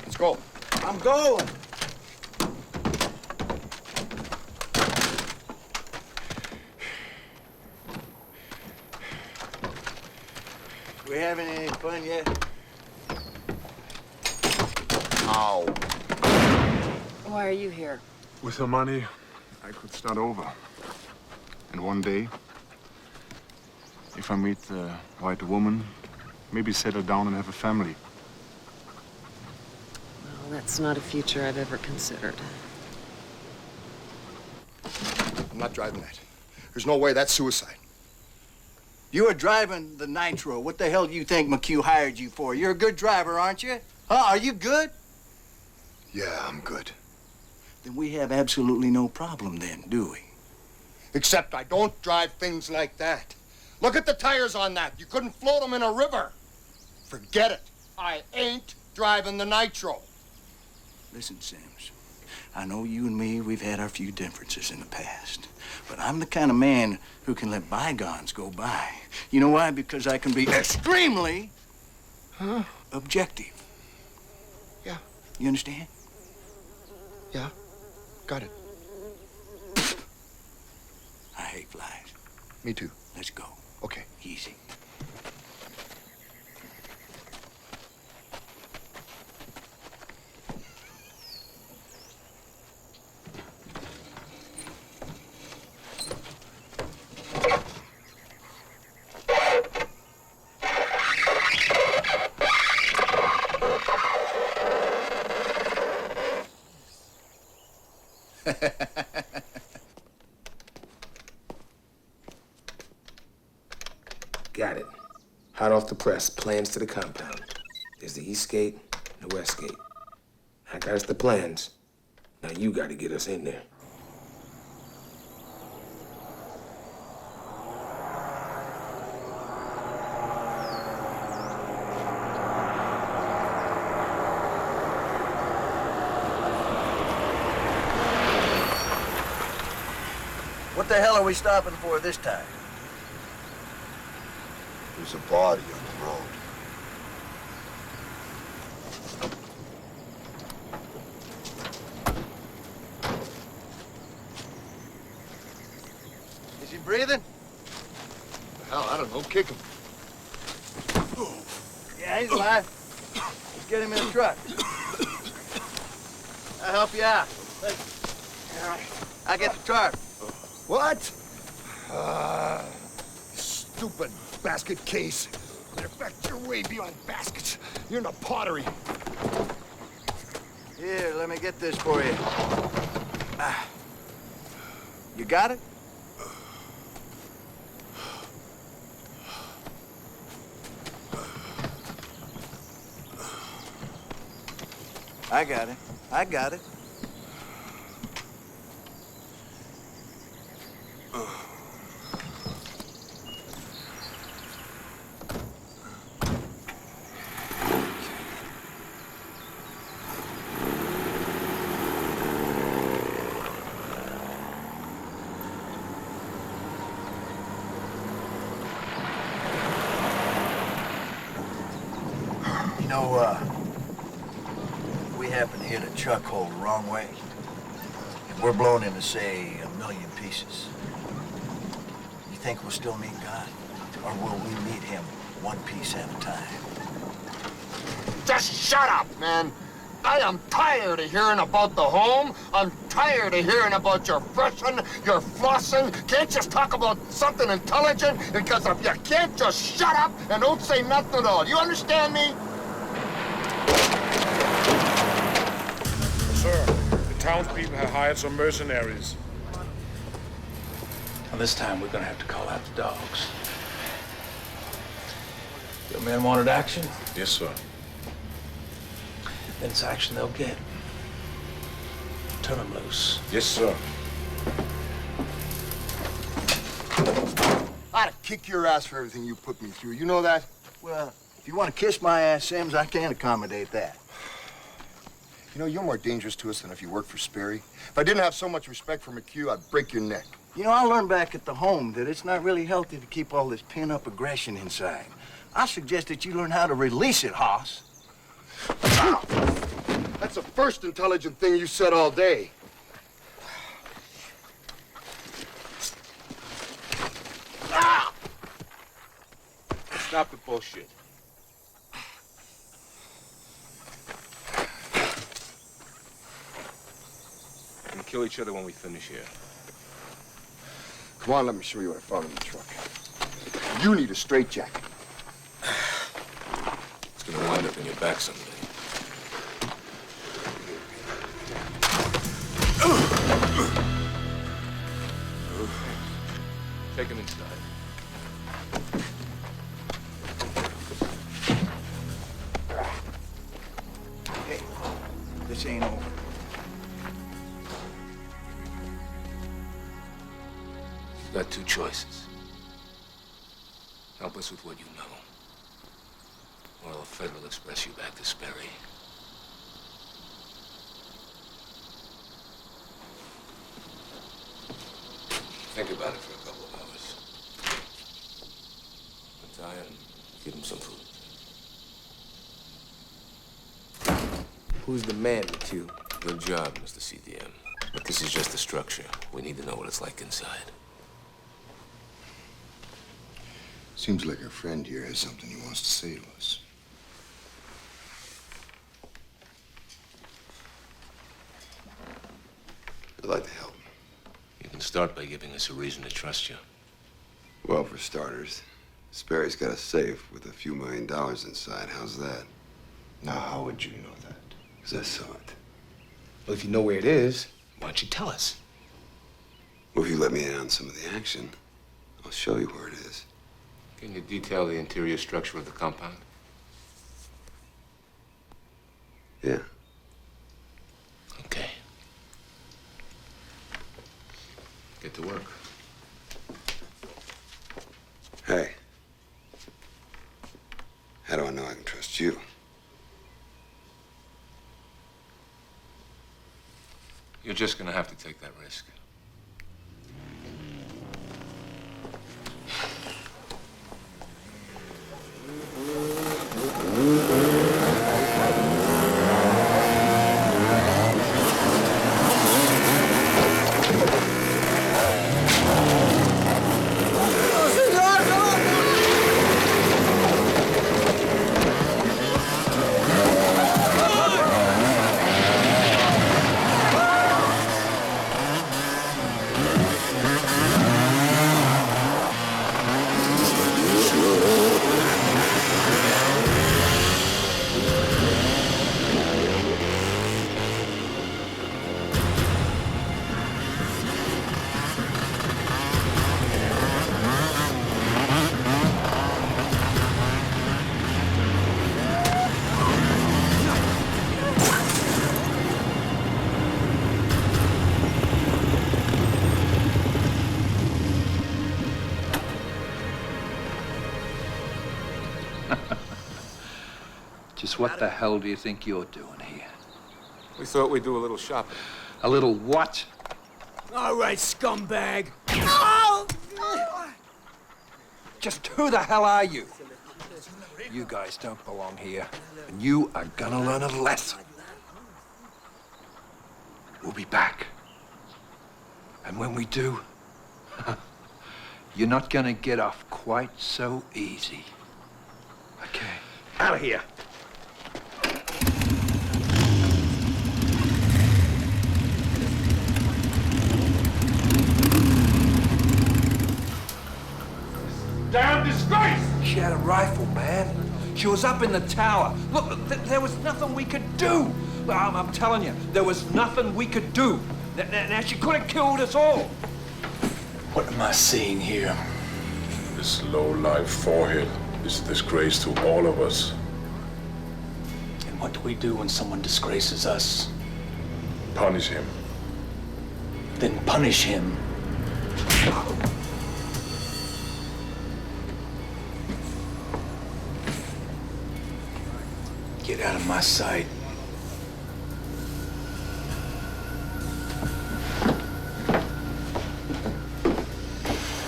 Let's go. I'm going. We having any fun yet? Ow. Why are you here? With the money, I could start over. And one day, if I meet the right woman, maybe settle down and have a family. Well, that's not a future I've ever considered. I'm not driving that. There's no way that's suicide. You are driving the Nitro. What the hell do you think McHugh hired you for? You're a good driver, aren't you? Huh? Are you good? Yeah, I'm good. Then we have absolutely no problem then, do we? Except I don't drive things like that. Look at the tires on that. You couldn't float them in a river. Forget it. I ain't driving the Nitro. Listen, Sims. I know you and me, we've had our few differences in the past. But I'm the kind of man who can let bygones go by. You know why? Because I can be extremely objective. Yeah. You understand? Yeah. Got it. I hate flies. Me too. Let's go. Okay. Easy. Got it. Hot off the press, plans to the compound. There's the east gate and the west gate. I got us the plans. Now you gotta get us in there. What the hell are we stopping for this time? There's a body on the road. Is he breathing? Hell, I don't know. Kick him. Yeah, he's alive. Let's get him in a truck. I'll help you out. I get the tarp. What? Stupid basket case. Matter of fact, you're way beyond baskets. You're in a pottery. Here, let me get this for you. You got it? I got it. I got it. You know, we happen to hit a chuck hole the wrong way, and we're blown into, say, 1,000,000 pieces. You think we'll still meet God? Or will we meet him one piece at a time? Just shut up, man. I am tired of hearing about the home. I'm tired of hearing about your freshen, your flossing. Can't just talk about something intelligent? Because if you can't just shut up and don't say nothing at all. You understand me? Sir, the townspeople have hired some mercenaries. Well, this time we're gonna have to call out the dogs. Your men wanted action? Yes, sir. Then it's action they'll get. Turn them loose. Yes, sir. I'd kick your ass for everything you put me through. You know that? Well, if you want to kiss my ass, Sims, I can't accommodate that. You know, you're more dangerous to us than if you worked for Sperry. If I didn't have so much respect for McHugh, I'd break your neck. You know, I learned back at the home that it's not really healthy to keep all this pent-up aggression inside. I suggest that you learn how to release it, Hoss. That's the first intelligent thing you said all day. Stop the bullshit. And kill each other when we finish here. Come on, let me show you what I found in the truck. You need a straitjacket. It's gonna wind up in your back someday. Take him inside. Hey, this ain't over. You've got two choices. Help us with what you know, or the Federal Express you back to Sperry. Think about it for a couple of hours. Untie him, give him some food. Who's the man, McHugh? Good job, Mr. CDM. But this is just the structure. We need to know what it's like inside. Seems like our friend here has something he wants to say to us. I'd like to help. You can start by giving us a reason to trust you. Well, for starters, Sperry's got a safe with a few $1 million inside. How's that? Now, how would you know that? Because I saw it. Well, if you know where it is, why don't you tell us? Well, if you let me in on some of the action, I'll show you where it is. Can you detail the interior structure of the compound? Yeah. Okay. Get to work. Hey. How do I know I can trust you? You're just gonna have to take that risk. what the hell do you think you're doing here? We thought we'd do a little shopping. A little what? All right, scumbag. Just who the hell are you? You guys don't belong here, and you are gonna learn a lesson. We'll be back. And when we do, you're not gonna get off quite so easy. Okay, out of here. Damn disgrace! She had a rifle, man. She was up in the tower. Look, there was nothing we could do. I'm telling you, there was nothing we could do. Now, she could have killed us all. What am I seeing here? This low-life forehead is a disgrace to all of us. And what do we do when someone disgraces us? Punish him. Then punish him. Get out of my sight.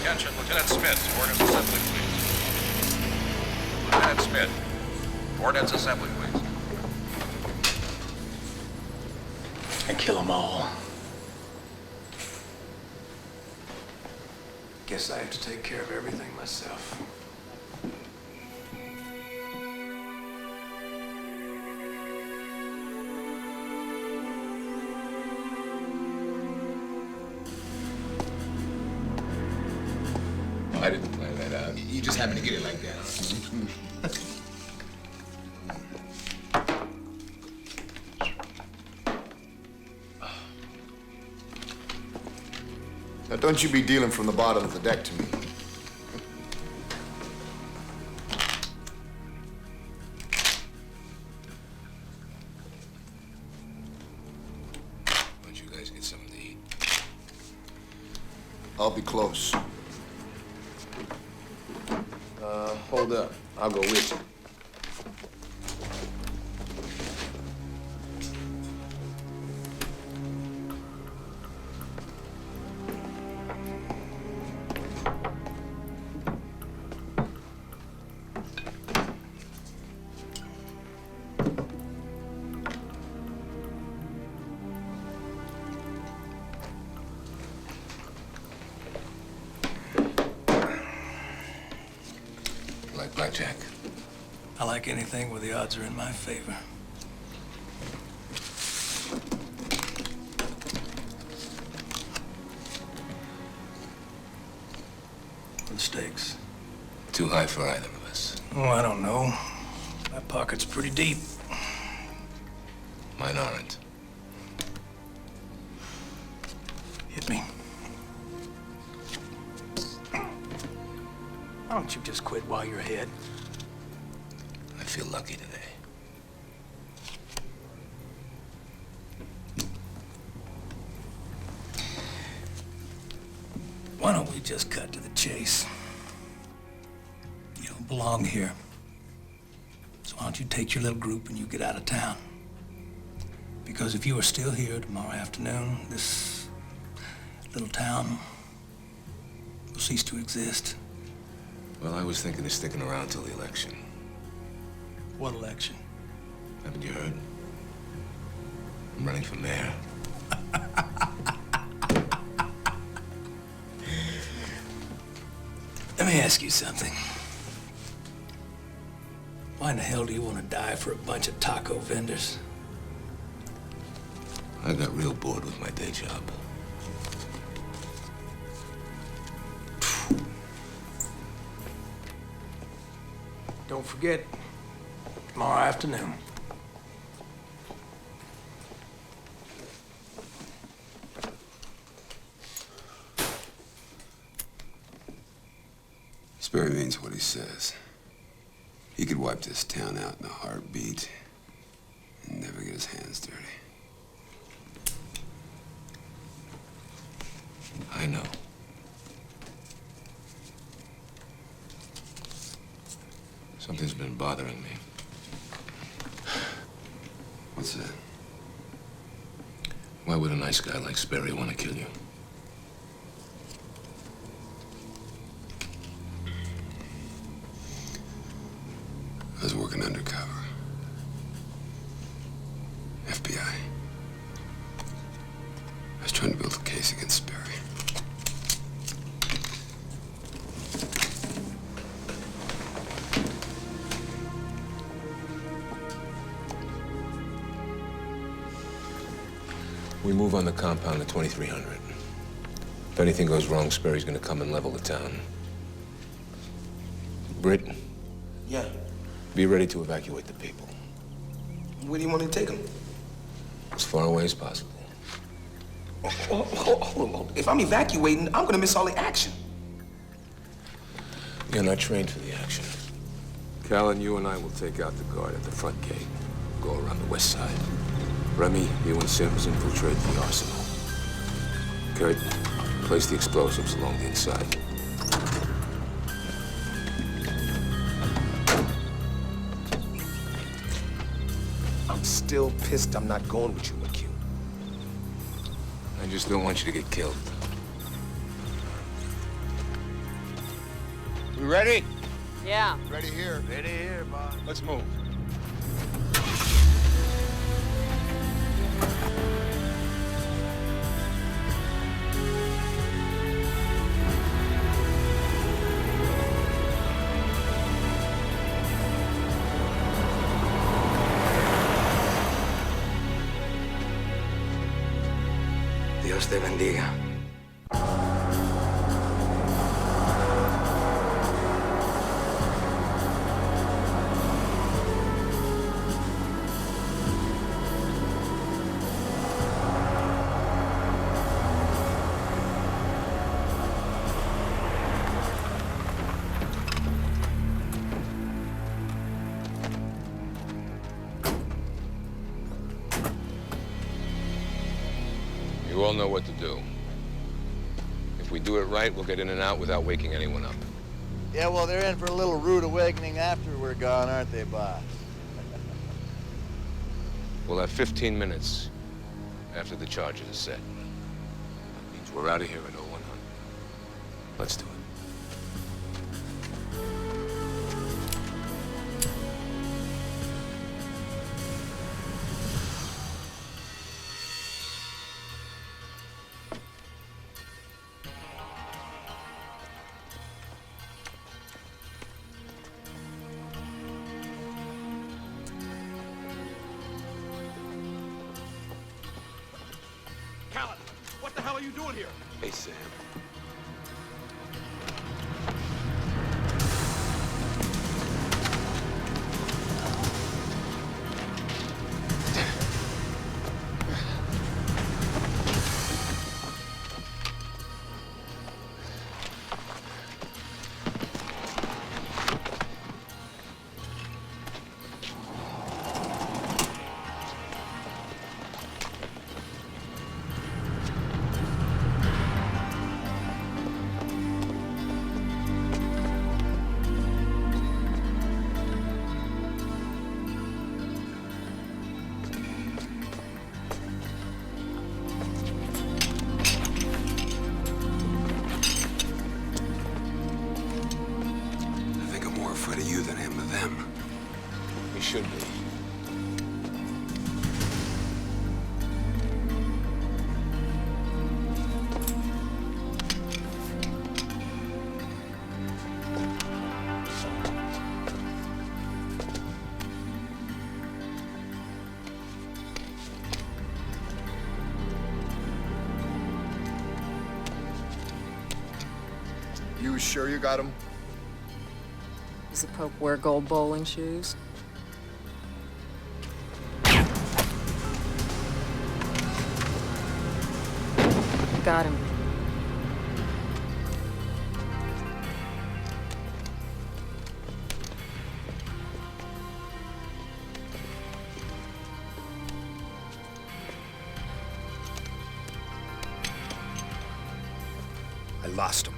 Attention, Lieutenant Smith. Ordnance assembly, please. Lieutenant Smith. Ordnance assembly, please. And kill them all. Guess I have to take care of everything myself. I didn't plan that out. You just happened to get it like that. Now, don't you be dealing from the bottom of the deck to me. Why don't you guys get something to eat? I'll be close. Hold up. I'll go with you. Like blackjack? I like anything where the odds are in my favor. What are the stakes? Too high for either of us. Oh, I don't know. My pocket's pretty deep. Mine aren't. Hit me. Why don't you just quit while you're ahead? I feel lucky today. Why don't we just cut to the chase? You don't belong here. So why don't you take your little group and you get out of town? Because if you are still here tomorrow afternoon, this little town will cease to exist. Well, I was thinking of sticking around till the election. What election? Haven't you heard? I'm running for mayor. Let me ask you something. Why in the hell do you want to die for a bunch of taco vendors? I got real bored with my day job. Don't forget, tomorrow afternoon. Sperry means what he says. He could wipe this town out in a heartbeat and never get his hands dirty. I know. Something's been bothering me. What's that? Why would a nice guy like Sperry want to kill you? I was working undercover. FBI. I was trying to build a case against Sperry. We move on the compound at 2300. If anything goes wrong, Sperry's gonna come and level the town. Britt, Yeah. be ready to evacuate the people. Where do you want me to take them? As far away as possible. Hold on. If I'm evacuating, I'm gonna miss all the action. You're not trained for the action. Callan, you and I will take out the guard at the front gate. Go around the west side. Remy, you and Sims infiltrate the arsenal. Kurt, place the explosives along the inside. I'm still pissed I'm not going with you, McHugh. I just don't want you to get killed. We ready? Yeah. Ready here. Ready here, boss. Let's move. Dios te bendiga. You all know what to do. If we do it right, we'll get in and out without waking anyone up. Yeah, well, they're in for a little rude awakening after we're gone, aren't they, boss? We'll have 15 minutes after the charges are set. Means we're out of here at 0100. Let's do it. Callan, what the hell are you doing here? Hey, Sam. Afraid of you than I am of them. We should be. You sure you got him? Does the Pope wear gold bowling shoes? Got him. I lost him.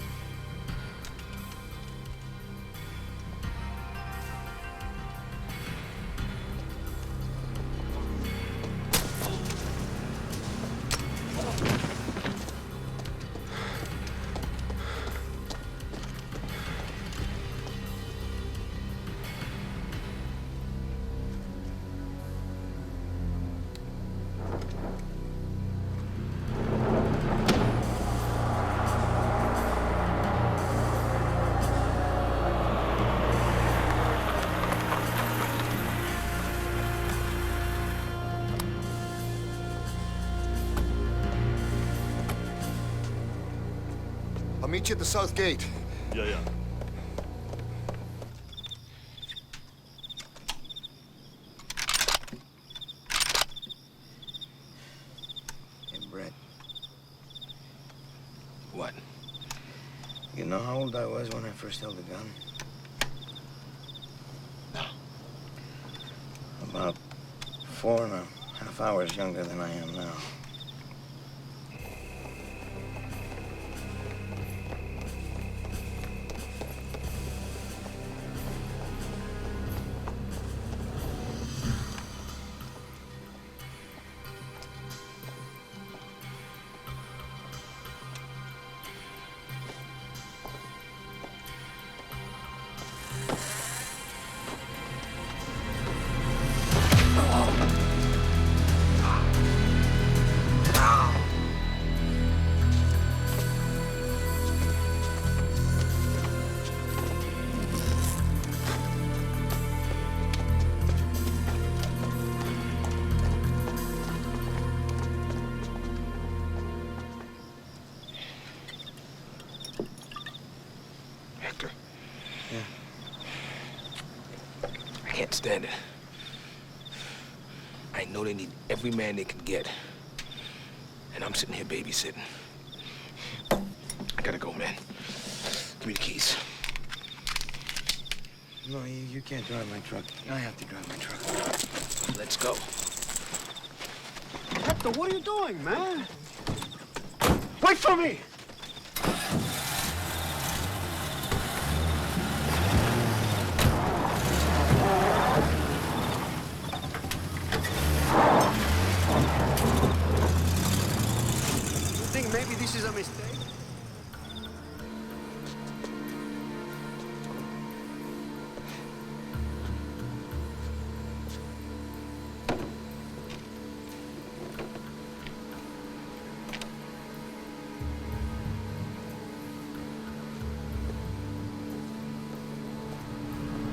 meet you at the south gate. Yeah, yeah. Hey, Brent. What? You know how old I was when I first held a gun? No. About 4.5 hours younger than I am now. Hector. Yeah. I can't stand it. I know they need every man they can get. And I'm sitting here babysitting. I gotta go, man. Give me the keys. No, you can't drive my truck. I have to drive my truck. Let's go. Hector, what are you doing, man? Wait for me! You think maybe this is a mistake?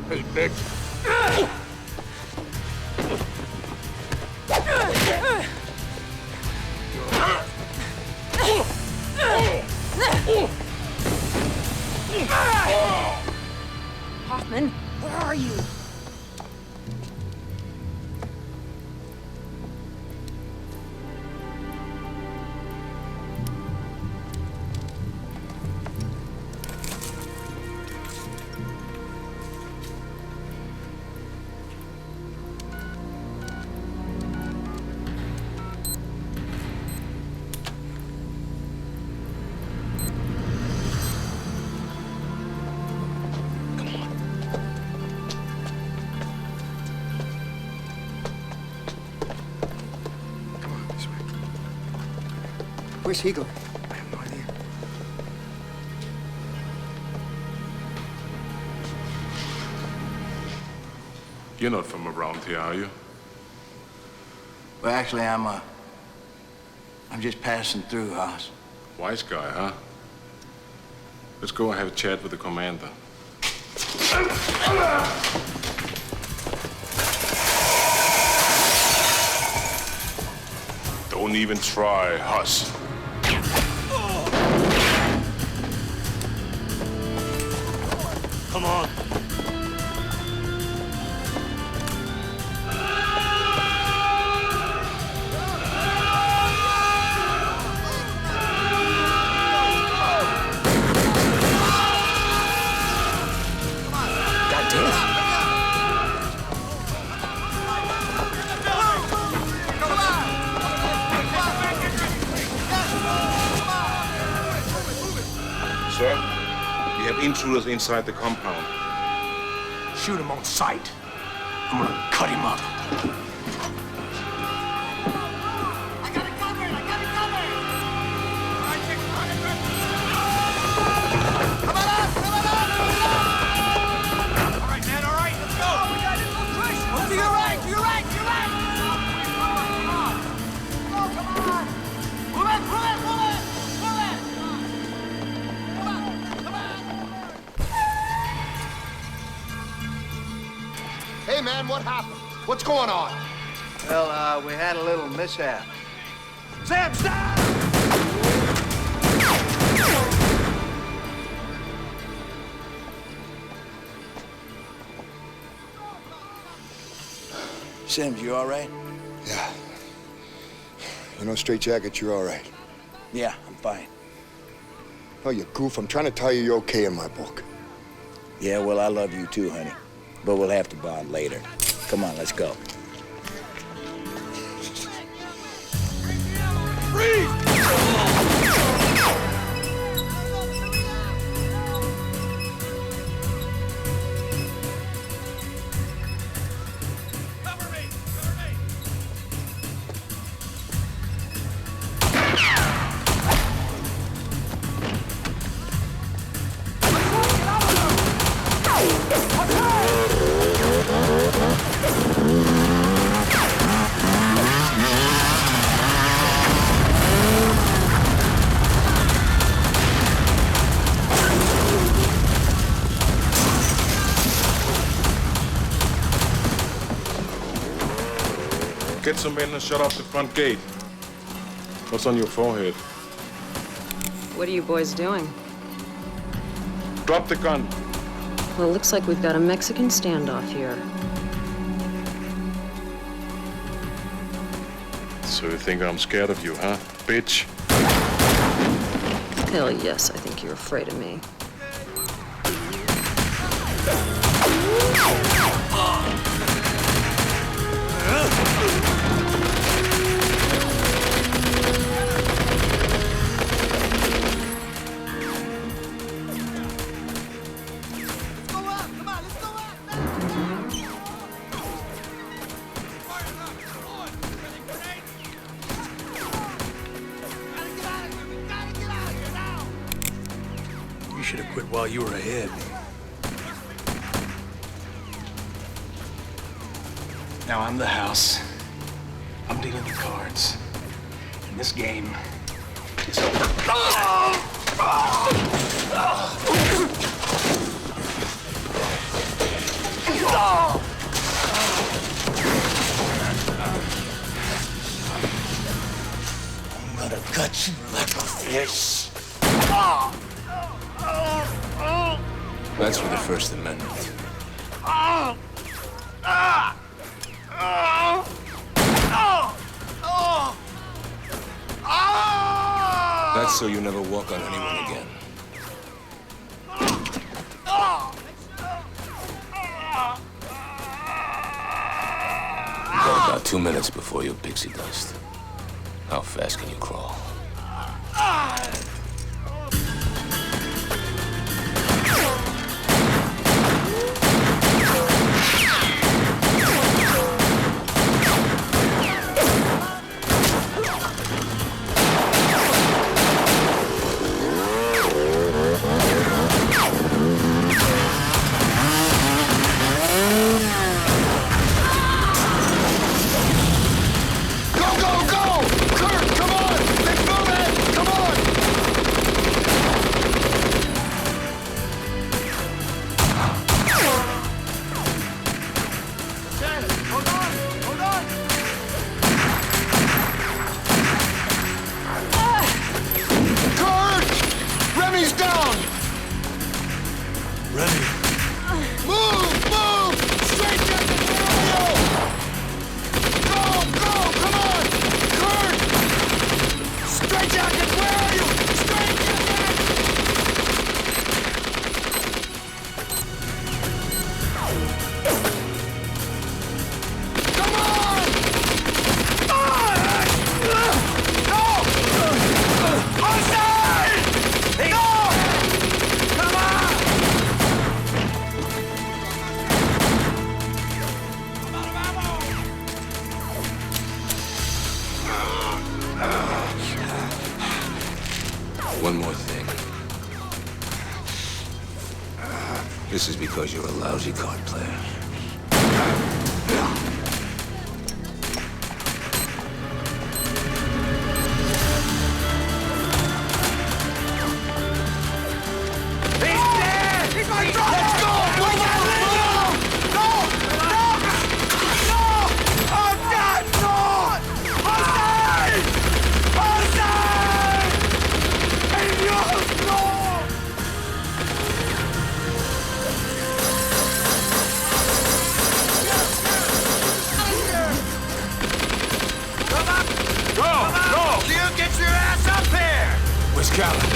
Hey, bitch. Hoffman, where are you? Where's Eagle? I have no idea. You're not from around here, are you? Well, actually, I'm just passing through, Hoss. Wise guy, huh? Let's go and have a chat with the commander. Don't even try, Huss. Come on. Sir, we have intruders inside the compound. Shoot him on sight. I'm gonna cut him up. Hey, man, what happened? What's going on? Well, we had a little mishap. Sam, stop! Sims, you all right? Yeah. You know, straitjacket, you're all right. Yeah, I'm fine. Oh, you goof. I'm trying to tell you you're okay in my book. Yeah, well, I love you too, honey. But we'll have to bond later. Come on, let's go. Get some men and shut off the front gate. What's on your forehead? What are you boys doing? Drop the gun. Well, it looks like we've got a Mexican standoff here. So you think I'm scared of you, huh, bitch? Hell yes, I think you're afraid of me. You should have quit while you were ahead. Now I'm the house. I'm dealing the cards. And this game is over. I'm gonna cut you like a fish. That's for the First Amendment. That's so you never walk on anyone again. You got about 2 minutes before you're pixie dust. How fast can you crawl? One more thing. This is because you're a lousy card player. Go! You get your ass up here! Where's Callan?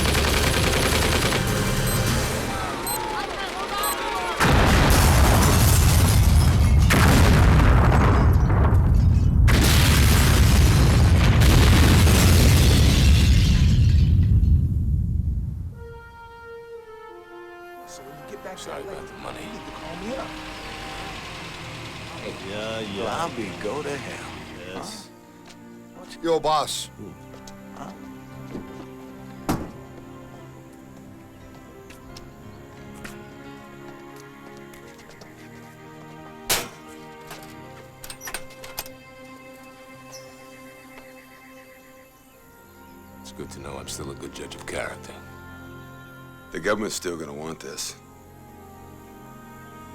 Sorry about the money. Call me up. Yeah. Bobby, go to hell. Yes. Yo, boss. It's good to know I'm still a good judge of character. The government's still gonna want this.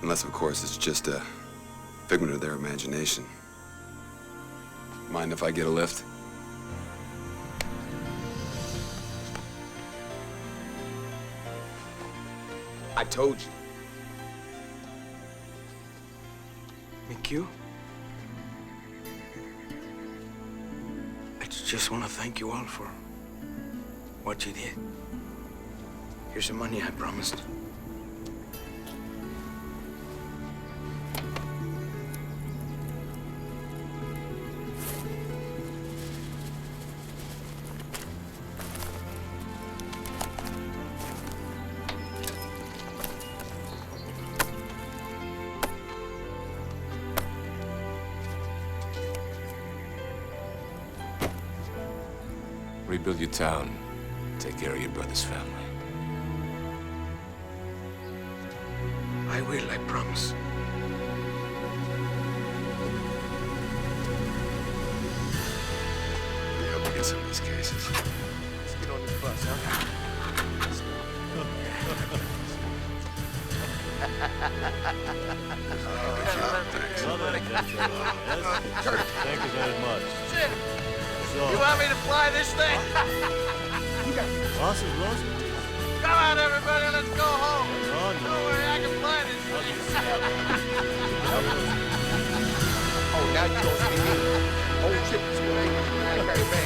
Unless, of course, it's just a figment of their imagination. Mind if I get a lift? I told you. McHugh? I just want to thank you all for what you did. Here's the money I promised. Rebuild your town. Take care of your brother's family. I will, I promise. Yeah, we get some of these cases. Let's get on this bus, huh? Thank you very much. You want me to fly this thing? Awesome, Ross. Come on, everybody, let's go home. Don't worry, I can fly this thing. Oh, now you don't speak English. Whole trip is going to